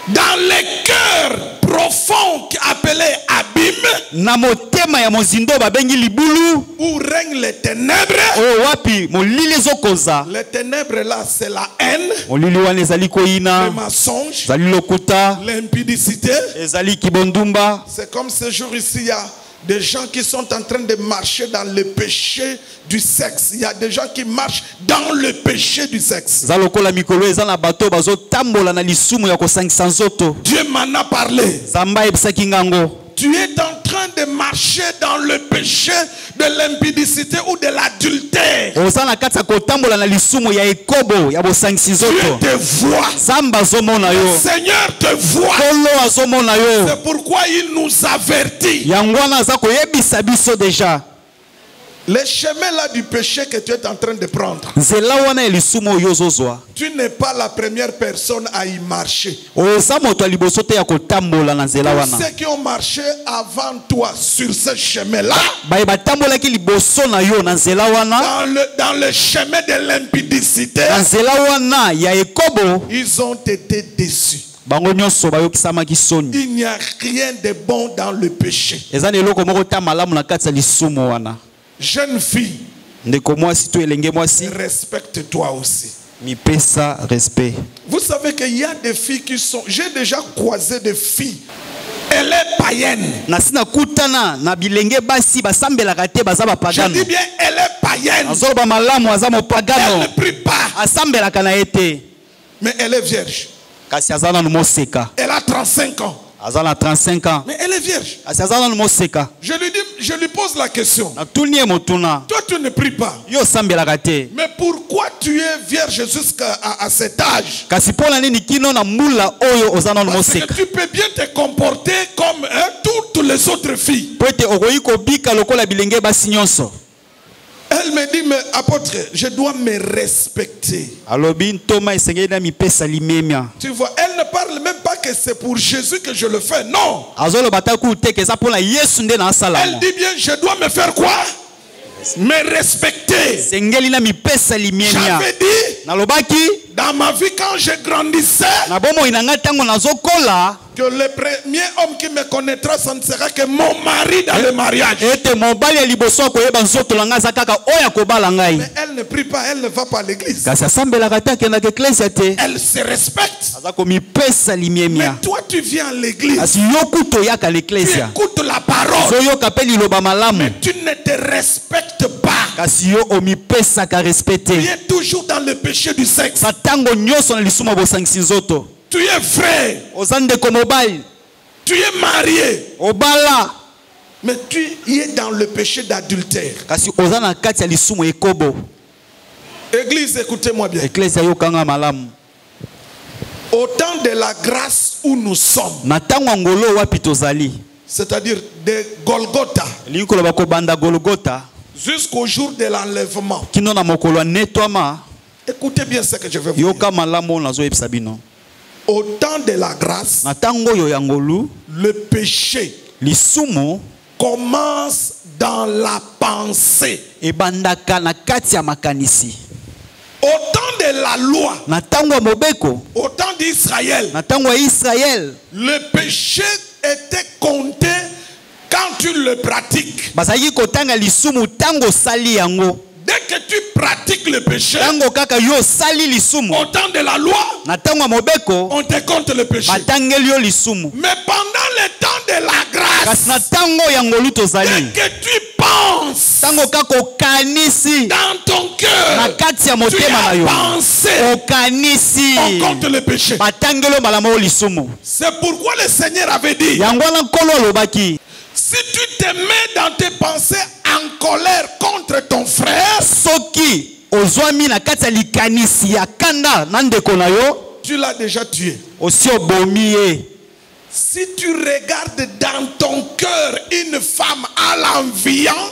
Dans les cœurs profonds appelés abîmes, Na motema ya mozindo babengi libulu où règnent les ténèbres. oyo wapi molili ezokoza. Les ténèbres là, c'est la haine, Molili wana ezali koyina, le mensonge, ezali lokuta, l'impudicité. ezali kibondumba. C'est comme ce jour ici, il y a des gens qui sont en train de marcher dans le péché du sexe. Il y a des gens qui marchent dans le péché du sexe. Eza lokola mikolo eza na bato bazotambola na lisumu ya kosangisa nzoto. Dieu m'en a parlé. Zamba ebisaki ngango. Tu es en train train de marcher dans le péché de l'impudicité ou de l'adultère, Dieu te voit. Le Seigneur te voit. C'est pourquoi il nous avertit. Les chemins là du péché que tu es en train de prendre, tu n'es pas la première personne à y marcher. Tous ceux qui ont marché avant toi sur ce chemin-là, dans le chemin de l'impudicité, ils ont été déçus. Il n'y a rien de bon dans le péché. Jeune fille, respecte-toi aussi. Vous savez qu'il y a des filles qui sont... J'ai déjà croisé des filles. Elle est païenne. Je dis bien, elle est païenne. Elle ne prie pas. Mais elle est vierge. Elle a 35 ans. Mais elle est vierge. Je lui pose la question. Toi, tu ne pries pas. Mais pourquoi tu es vierge jusqu'à cet âge? Parce que tu peux bien te comporter comme toutes les autres filles. Elle me dit, mais apôtre, je dois me respecter. Tu vois, elle ne parle même pas que c'est pour Jésus que je le fais. Non. Elle dit bien, je dois me faire quoi? Me respecter. J'avais dit, dans ma vie quand je grandissais, que le premier homme qui me connaîtra, ce ne sera que mon mari dans le mariage. Mais elle ne prie pas, elle ne va pas à l'église. Elle se respecte. Mais toi tu viens à l'église. Tu écoutes la parole. Mais tu ne te respectes pas. Tu es toujours dans le péché du sexe. Tu es frère. Tu es marié. Mais tu es dans le péché d'adultère. Église, écoutez-moi bien. Au temps de la grâce où nous sommes, c'est-à-dire de Golgotha, jusqu'au jour de l'enlèvement, écoutez bien ce que je vais vous dire. Au temps de la grâce, le péché commence dans la pensée. Au temps de la loi, au temps d'Israël, le péché était compté quand tu le pratiques. Dès que tu pratiques le péché, au temps de la loi, on te compte le péché. Mais pendant le temps de la grâce, dès que tu penses dans ton cœur, tu as pensé, on compte le péché. C'est pourquoi le Seigneur avait dit, si tu te mets dans tes pensées en colère contre ton frère, tu l'as déjà tué. Si tu regardes dans ton cœur une femme à l'enviant,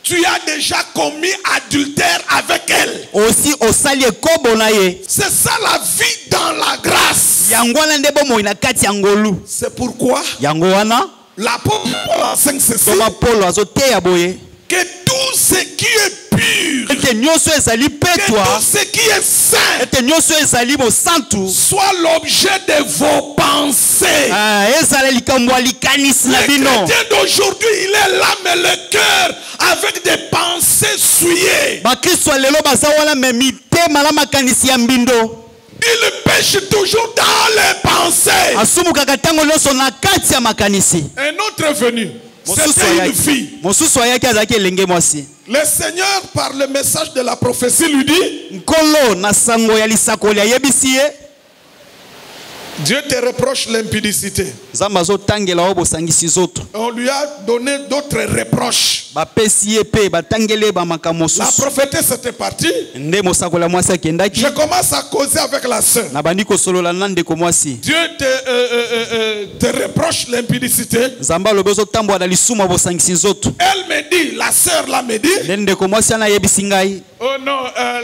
tu as déjà commis adultère avec elle. C'est ça la vie dans la grâce. C'est pourquoi l'apôtre Paul enseigne ceci, que tout ce qui est pur, que tout ce qui est saint soit l'objet de vos pensées. Le chrétien d'aujourd'hui, il est là, mais le cœur avec des pensées souillées. Il pêche toujours dans les pensées. Un autre est venu. C'était une fille. Le Seigneur, par le message de la prophétie, lui dit, Dieu te reproche l'impudicité. Nzambe azotangela yo bosangisi nzoto. On lui a donné d'autres reproches. Bapesi ye pe batangele bamakambo La mosusu. prophétesse était partie. Nde mosakola mwasi akendaki. Je commence à causer avec la sœur. Na bandi kosolola na ndeko mwasi. Dieu te reproche l'impudicité. Nzambe alobi ozotambola na lisumu ya bosangisi nzoto. Elle me dit, la sœur là me dit. Nde ndeko mwasi anayebisi ngai. Oh non,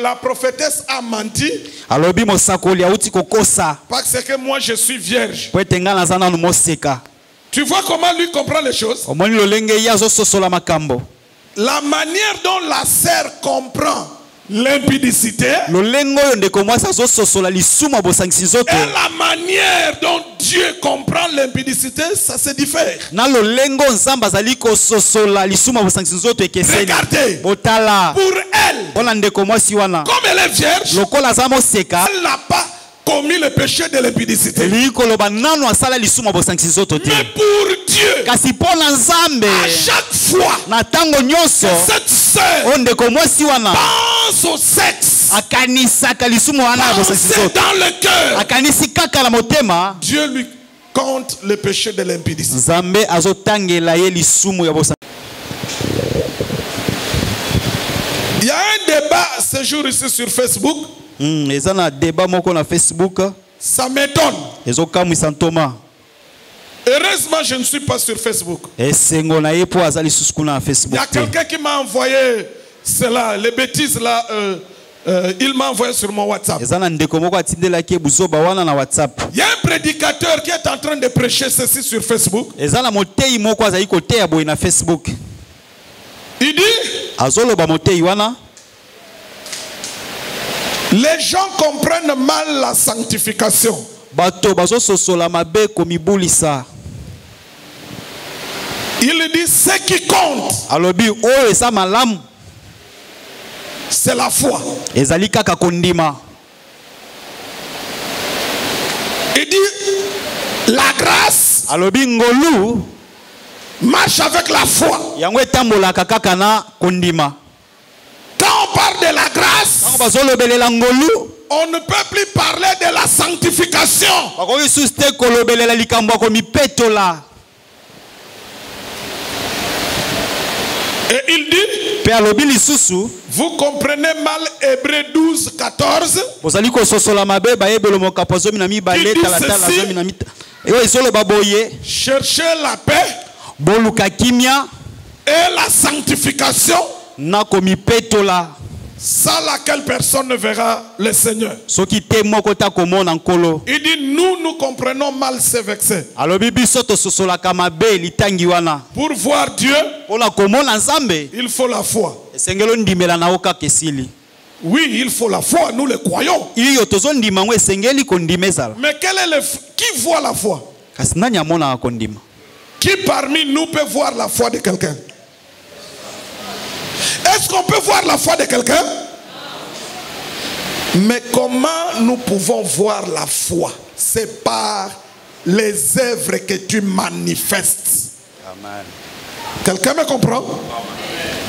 la prophétesse a menti. Alobi mosakoli auti kokosa. Parce que moi je suis vierge. Po ete nga naza nanu moseka. Tu vois comment lui comprend les choses? Omoni lolenge ye azososola makambo. La manière dont la sœur comprend l'impudicité Lolengo oyo ndeko mwasi azososola lisumu ya bosangisi nzoto. et la manière dont Dieu comprend l'impudicité, ça se diffère. Na lolengo nzambe azali kososola lisumu ya bosangisi nzoto ekeseni. Regardez, Botala. pour elle, Mpona ndeko mwasi wana. comme elle est vierge, Lokola aza moseka. elle n'a pas commis le péché de l'impudicité. Elingi koloba nanu asala lisumu ya bosangisi nzoto te. Mais pour Dieu, Kasi mpona nzambe à chaque fois, na ntango nyonso cette sœur oyo ndeko mwasi wana pense au sexe, akanisaka lisumu wana ya bosangisi pense nzoto. dans le cœur, Akanisi kaka na motema. Dieu lui compte le péché de l'impudicité. Nzambe azotangela ye lisumu ya bosangisi. Il y a un débat ce jour ici sur Facebook. Eza na débat moko na Facebook. Ça m'étonne. Ezokamwisa ntoma. Heureusement, je ne suis pas sur Facebook. Esengo na ye po azali susu kuna na Il y Facebook a te. quelqu'un qui m'a envoyé cela, les bêtises là. Il m'a envoyé sur mon WhatsApp. Eza na ndeko moko atindelaki buzoba wana na WhatsApp. Il y a un prédicateur qui est en train de prêcher ceci sur Facebook. Eza na motei moko azali koteya boye na Facebook. Il dit, Azoloba motei wana. les gens comprennent mal la sanctification. Bato bazososola mabe komibulisa. Il dit, ce qui compte, Alobi oyo eza malamu c'est la foi. ezali kaka kondima. Il dit, la grâce Alobi ngolu marche avec la foi. yango etambolaka kaka na kondima. Quand on parle de la grâce, Tango bazolobelela ngolu on ne peut plus parler de la sanctification. bakoki susu te kolobelela likambo ya komipetola. Et il dit, Pe alobi lisusu vous comprenez mal Hébreux 12, 14. bozali kososola mabe bayebelo mokapo zomi na mibale Il dit talatala ceci. zomi na mita. Eyo ezoloba boye Cherchez la paix boluka kimia et la sanctification, na komipetola. sans laquelle personne ne verra le Seigneur. Soki te moko ta komona nkolo. Il dit, nous comprenons mal ces versets. Alobi biso tososolaka mabe litangi wana. Pour voir Dieu, Pona komona nzambe il faut la foi. esengelo ndimela na oka kesili. Oui, il faut la foi, nous le croyons. Iyo tozo ndima ngo esengeli kondima ezala. Mais quel est qui voit la foi? Kasi nani amona kondima? Qui parmi nous peut voir la foi de quelqu'un? Est-ce qu'on peut voir la foi de quelqu'un? Mais comment nous pouvons voir la foi? C'est par les œuvres que tu manifestes. Amen. Quelqu'un me comprend?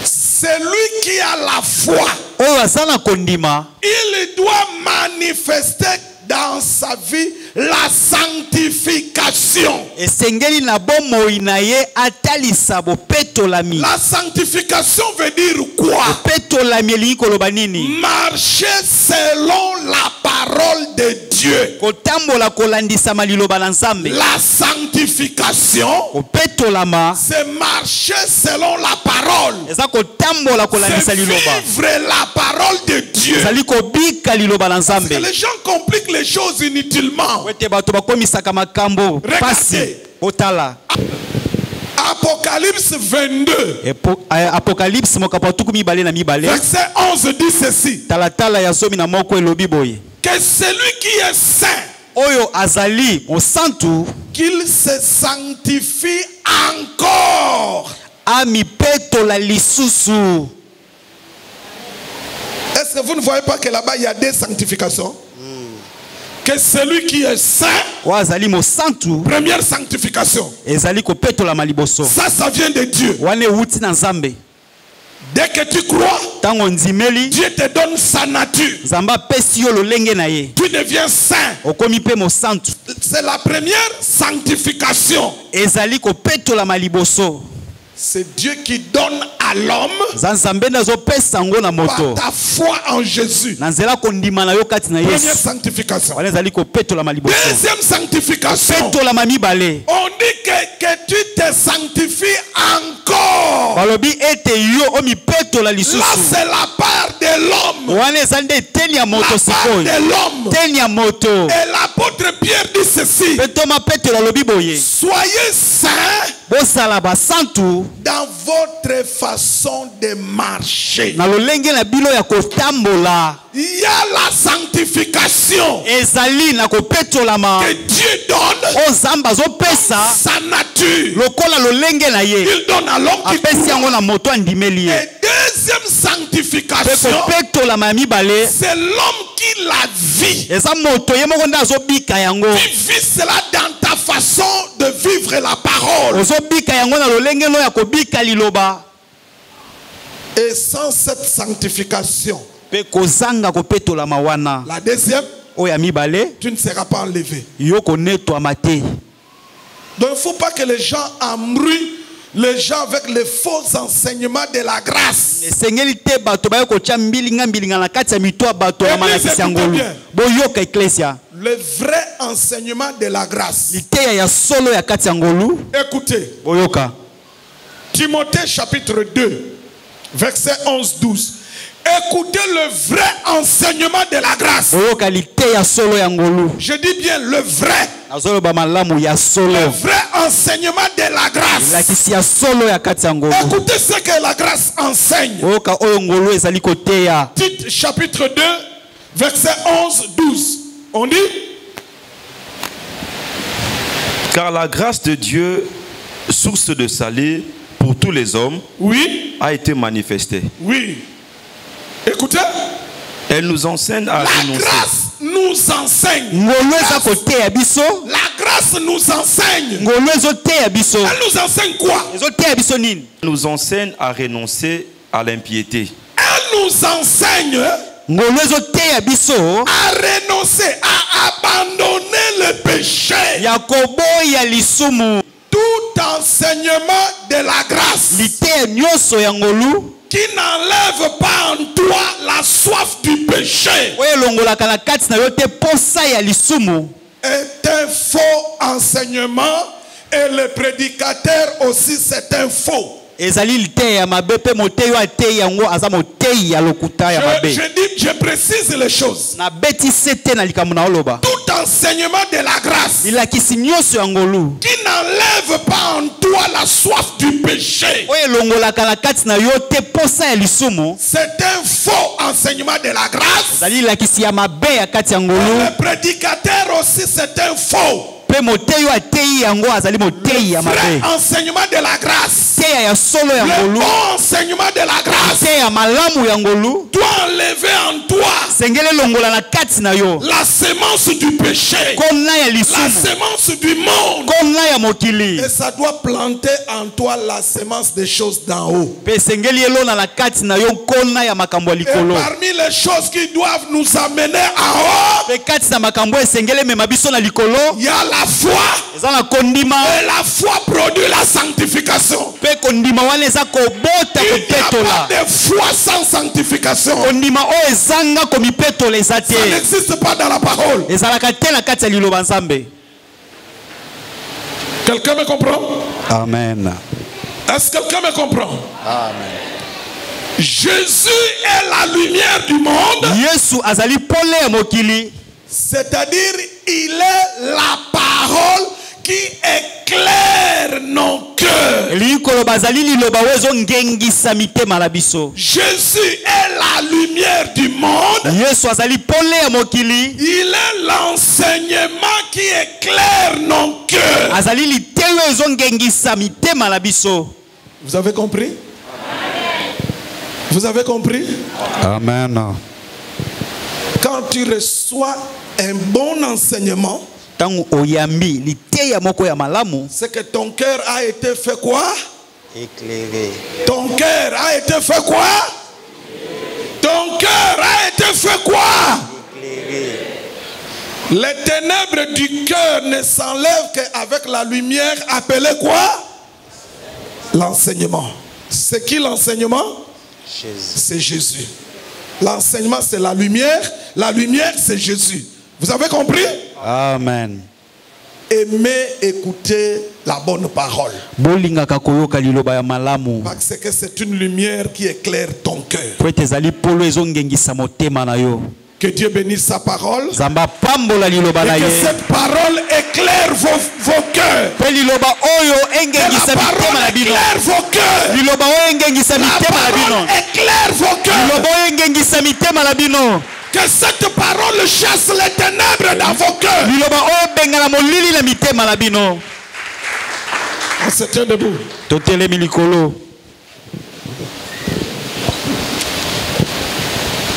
Celui qui a la foi, Oyo azana kondima il doit manifester dans sa vie la sanctification. esengeli na bomoi na ye atalisa bopetolami. La sanctification veut dire quoi? Bopetolami elingi koloba nini? Marcher selon la parole de Dieu. Kotambola kolandisama liloba na nzambe. La sanctification, Kopetolama c'est marcher selon la parole. eza kotambola kolandisa C'est liloba. vivre la parole de Dieu. Ezali kobika liloba na Parce que nzambe. les gens compliquent les choses inutilement. Wete bato bakomisaka makambo pasi. Botala. Apocalypse 22, Apocalypse mokapo tuku mibale na mibale. verset 11 dit ceci. Talatala ya zomi na moko elobi boye. Que celui qui est saint, Oyo azali mosantu qu'il se sanctifie encore. ami petola lisusu. Est-ce que vous ne voyez pas que là-bas il y a des sanctifications? Que celui qui est saint, Wa azali mosantu première sanctification. ezali kopetola maliboso. Ça vient de Dieu. Wane wuti na nzambe. Dès que tu crois, tango ndimeli Dieu te donne sa nature. zamba pesi yo lolenge na ye Tu deviens saint. okomi pe mosantu C'est la première sanctification. ezali kopetola maliboso C'est Dieu qui donne à l'homme za nzambe nazopesa yango na par moto ta foi en Jésus. na nzela kondima na yo kati na Première yesu sanctification. wana ezali kopetola maliboso Deuxième sanctification. petola mibale On dit que tu te sanctifies encore. balobi ete yo omipetola Là, lisusu c'est la part de l'homme. wana ezali nde eteni ya La moto part sikoyo de l'homme. teni ya moto Et l'apôtre Pierre dit ceci. mpe toma petelo alobi boye Soyez saints bosala basantu dans votre façon de marcher. na lolenge na bino ya kotambola Il y a la sanctification ezali na kopetolama que Dieu donne o nzambe azopesa sa nature. lokola lolenge na ye Il donne à l'homme qui apesi yango croit. na moto andimeli ye Et deuxième mpe sanctification, kopetolama ya mibale c'est l'homme qui la vit. eza moto ye moko nde azobika yango Tu vis cela dans ta façon de vivre la parole. ozobika yango na lolenge no ya kobika liloba Et sans cette sanctification, mpe kozanga kopetolama wana la deuxième, oyo ya mibale tu ne seras pas enlevé. yo konetwama te. Donc il ne faut pas que les gens embrouillent les gens avec les faux enseignements de la grâce. esengeli te bato baye kotya mbilinga na kati ya mito ya bato ya malakisi ya ngolu boyoka eklesia Le vrai enseignement de la grâce. liteya ya solo ya kati ya ngolu Écoutez, boyoka Timothée chapitre 2, verset 11-12. Écoutez le vrai enseignement de la grâce. boyoka liteya solo ya ngolu Je dis bien le vrai. azoloba malamu ya Le solo vrai enseignement de la grâce. lakisi ya solo ya kati ya ngolu Écoutez ce que la grâce enseigne. boyoka oyo ngolu ezali koteya Tite chapitre 2, verset 11-12. On dit, Car la grâce de Dieu, source de salut pour tous les hommes, oui, a été manifestée. oui. Écoutez, Elle nous enseigne à la renoncer. grâce nous enseigne. ngolu eza koteya biso La grâce nous enseigne. ngolu ezoteya biso Elle nous enseigne quoi? ezoteya biso nini Elle nous enseigne à renoncer à l'impiété. Elle nous enseigne ngolu ezoteya biso à renoncer, à abandonner le péché. ya koboya lisumu Tout enseignement de la grâce liteya nyonso ya ngolu qui n'enlève pas en toi la soif du péché oyo elongolaka na kati na yo te posa ya lisumu est un faux enseignement et le prédicateur aussi c'est un faux. ezali liteya ya mabe mpe moteyi oyo ateyi yango aza moteyi ya lokuta ya mabe Je précise les choses. nabetisi te na likambo na oloba Tout enseignement de la grâce lilakisi nyonso ya ngolu qui n'enlève pas en toi la soif du péché, oyo elongolaka na kati na yo te posa ya lisumu c'est un faux enseignement de la grâce. ezali lilakisi ya mabe ya kati ya Et ngolu le prédicateur aussi c'est un faux. mpe moteyi oyo ateyi yango azali moteyi ya Vrai mabe enseignement de la grâce. teya ya solo ya Le ngolu bon enseignement de la grâce teya malamu ya ngolu doit enlever en toi sengeli elongola na kati na yo la sémence du péché, kona ya la lisumu sémence du monde. kona ya mokili Et ça doit planter en toi la sémence des choses d'en haut. mpe esengeli elona na kati na yo nkona ya makambo ya Et likolo parmi les choses qui doivent nous amener en haut, mpe kati na makambo oyo esengeli emema biso na likolo il y a la foi. eza na kondima Et la foi produit la sanctification. mpe kondima wana eza kobota Il n'y a kopetola pas de foi sans sanctification. kondima oyo ezanga komipetola eza Ça te n'existe pas dans la parole. ezalaka te na kati ya liloba nzambe. Quelqu'un me comprend? Amen. Est-ce que quelqu'un me comprend? Amen. Jésus est la lumière du monde. Yesu azali pole ya mokili. C'est-à-dire, il est la parole qui éclaire nos cœurs. Likolo bazali liloba wezo ngengisa mitema na biso. Jésus est la lumière du monde. Yesu azali pole ya mokili. Il est l'enseignement qui éclaire nos cœurs. Azali liteyo wezo ngengisa mitema na biso. Vous avez compris? Vous avez compris? Amen. Quand tu reçois un bon enseignement, tangu oyambi liteya moko ya malamu, c'est que ton cœur a été fait quoi? Éclairé. Ton cœur a été fait quoi? Ton cœur a été fait quoi? Éclairé. Les ténèbres du cœur ne s'enlèvent qu'avec la lumière appelée quoi? L'enseignement. C'est qui l'enseignement? Jésus. C'est Jésus. L'enseignement c'est la lumière c'est Jésus. Vous avez compris? Amen. Aimez écouter la bonne parole. Bolingaka koyoka liloba ya malamu. Parce que c'est une lumière qui éclaire ton cœur. Po ezali polo ezongengisa motema na yo. Que Dieu bénisse sa parole. Zamba pambola liloba na Et que ye. cette parole éclaire vos cœurs. Po liloba oyo Que la engengisa mitema parole na bino. éclaire vos cœurs. Liloba oyo engengisa La mitema na bino. parole éclaire vos cœurs. Liloba oyo engengisa mitema na bino. Que cette parole chasse les ténèbres dans vos cœurs. Liloba oyo bengana molili na mitema na bino. On se tient debout. Totelemi likolo.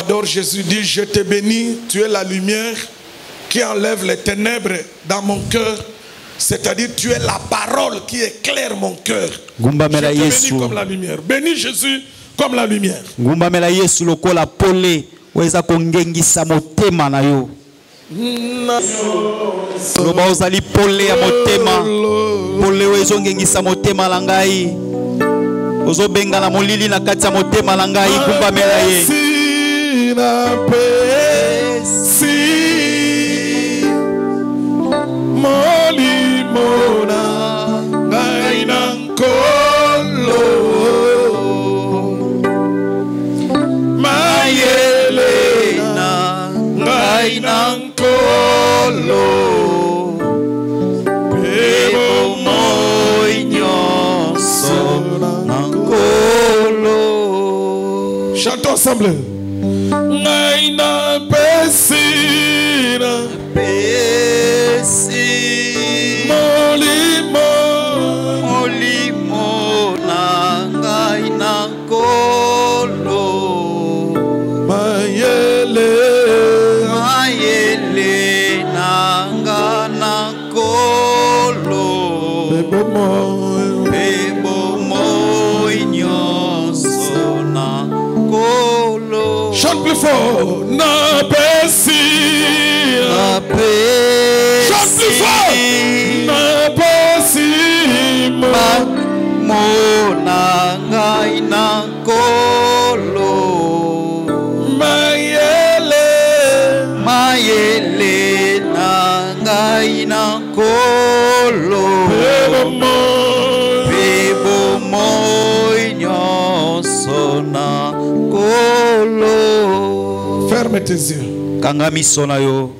Alors Jésus dit, je te bénis, tu es la lumière qui enlève les ténèbres dans mon cœur. C'est-à-dire, tu es la parole qui éclaire mon cœur. Je Ngumbamela te bénis Yesu. comme la lumière. Bénis Jésus comme la lumière. Ngumbamela Yesu lokola pole weza kongengisa motema na yo. Loba ozali pole ya motema. Pole wezo ngengisa motema na ngai. Ozo benga na molili na kati ya motema na ngai. Ngumbamela ye. Molimona ngai nankolo mayele na ngai nankolo pebo moi nyonso nankolo. Chantons ensemble. Ngai na pesina chante plus fort. Na pesi. Chante plus fort. Na pesi. Mona ngai na kolo. Mayele na ngai na kolo. Pebo moi nyonso na kolo. Ferme tes yeux. Kanga miso na yo.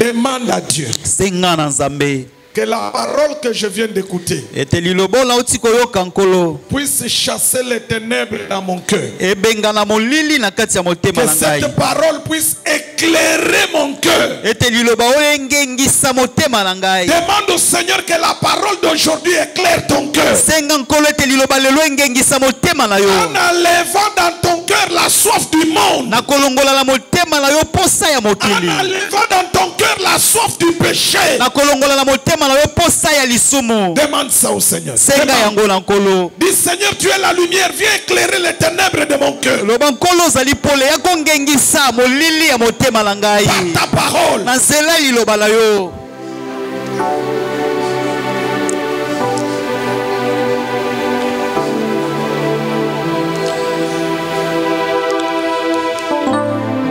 Demande à Dieu Senga na Nzambe. que la parole que je viens d'écouter Ete lilobo la utiko yo kankolo. puisse chasser les ténèbres dans mon cœur. Ebenga na molili na kati ya motema Que na ngai. cette parole puisse éclairer mon cœur. Ete liloba oyengengisa motema na ngai. Demande au Seigneur que la parole d'aujourd'hui éclaire ton cœur. Senga nkolo ete liloba lelo engengisa motema na yo. En enlevant dans ton cœur la soif du monde. Na kolongola la motema na yo posa ya En mokili. enlevant dans ton cœur la soif du péché. Na kolongola la motema na yo posa ya lisumu. Demande ça au Seigneur. Senga Demande. yango na nkolo. Dis Seigneur, tu es la lumière, viens éclairer les ténèbres de mon cœur. Loba nkolo zali pole ya kongengisa molili ya motema na ngai. Par ta parole. Na nzela liloba la yo.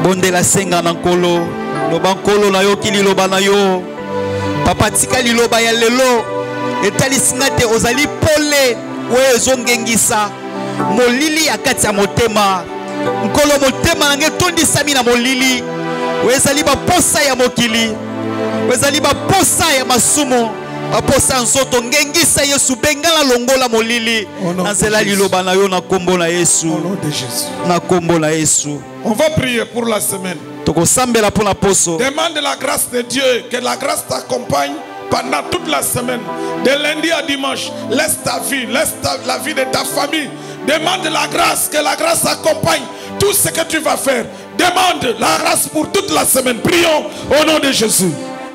Bondela senga na nkolo. Loba nkolo na yo kili loba na yo. Papa tika liloba ya lelo. Etali singa te ozali pole. Oyo ezongengisa molili ya kati ya motema. Nkolo motema nange tondisami na molili. Oyo ezali baposa ya mokili. Oyo ezali baposa ya masumu. Baposa nzoto ngengisa Yesu bengala longola molili. Na nzela liloba na yo na kombo na Yesu. Au nom de Jésus. Na kombo na Yesu. On va prier pour la semaine. Tokosambela pona poso. Demande la grâce de Dieu, que la grâce t'accompagne pendant toute la semaine. De lundi à dimanche, laisse ta vie, la vie de ta famille. Demande la grâce, que la grâce accompagne tout ce que tu vas faire. Demande la grâce pour toute la semaine. Prions au nom de Jésus.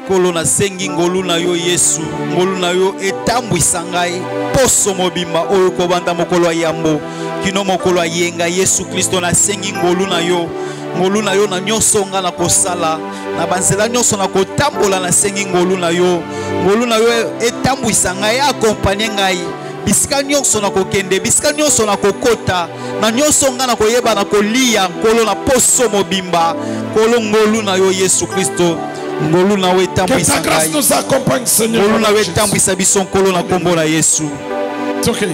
Kolo na sengi ngolu na yo Yesu, ngolu na yo etambwisa ngai poso mobimba oyo kobanda mokolo ya yambo kino mokolo yenga Yesu Kristo na sengi ngolu na yo na nyonso nga na kosala na banzela nyonso na kotambola na sengi ngolu na yo etambwisa ngai akompanye ngai bisika nyonso na kokende bisika nyonso na kokota na nyonso nga na koyeba na kolia nkolo na poso mobimba kolo ngolu na yo Yesu Kristo ngolu na we tambwisa Que ta grâce nous accompagne, Seigneur. ngolu na we tambwisa biso nkolo na kombo na Yesu. It's okay.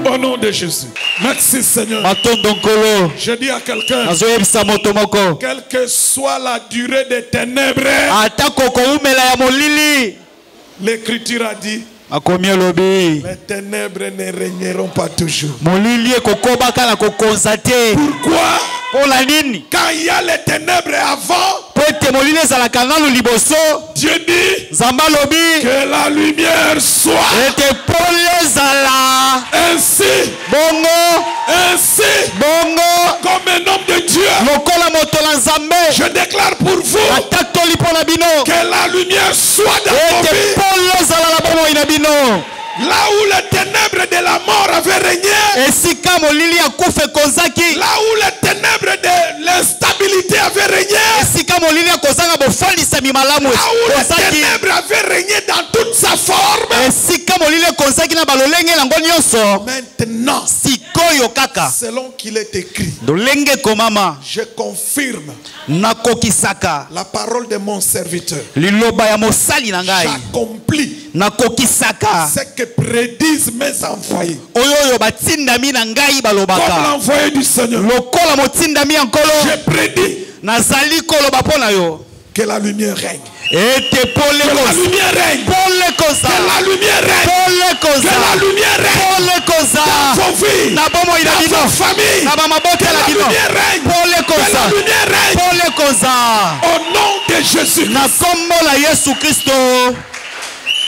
Au nom de Jésus. Merci, Seigneur. Matondo nkolo Je dis à quelqu'un, azoyebisa moto moko quelle que soit la durée des ténèbres, ata kokoumela ya molili l'Écriture a dit, akomi elobi les ténèbres ne régneront pas toujours. molili ekokobaka na kokonza te. Pourquoi? Pola nini Quand il y a les ténèbres avant, po ete molili ezalaka nanu liboso Dieu dit nzambe alobi que la lumière soit. ete pole ezala Ainsi, comme un homme de Dieu, lokola moto na nzambe je déclare pour vous atatoli mpo na bino que la lumière soit dans vos ete vies. pole ezala na bomoi na bino. Là où les ténèbres de la mort avaient régné, esika molili ya kufa ekonzaki là où les ténèbres de l'instabilité avaient régné, esika molili ya kozanga bofalisami malamu là où les ekonzaki ténèbres avaient régné dans toute sa forme, esika molili ekonzaki na balolenge nango nyonso maintenant, sikoyo kaka selon qu'il est écrit, lolenge ekomama je confirme nakokisaka la parole de mon serviteur. liloba ya mosali na ngai J'accomplis nakokisaka ce que prédisent mes envoyés. oyo oyo batindami na ngai Comme balobaka l'envoyé du Seigneur, lokola motindami ya nkolo j'ai prédit nazali koloba mpo na yo que la lumière règne. ete pole Que la lumière règne. pole koza Que la lumière règne. pole Que koza la lumière règne. pole koza Dans vos vies. na bomoi na Dans bino vos familles. na bamabota Que na la bino lumière règne. pole Que koza la lumière règne. pole koza Au nom de Jésus. na kombo la Yesu Kristo.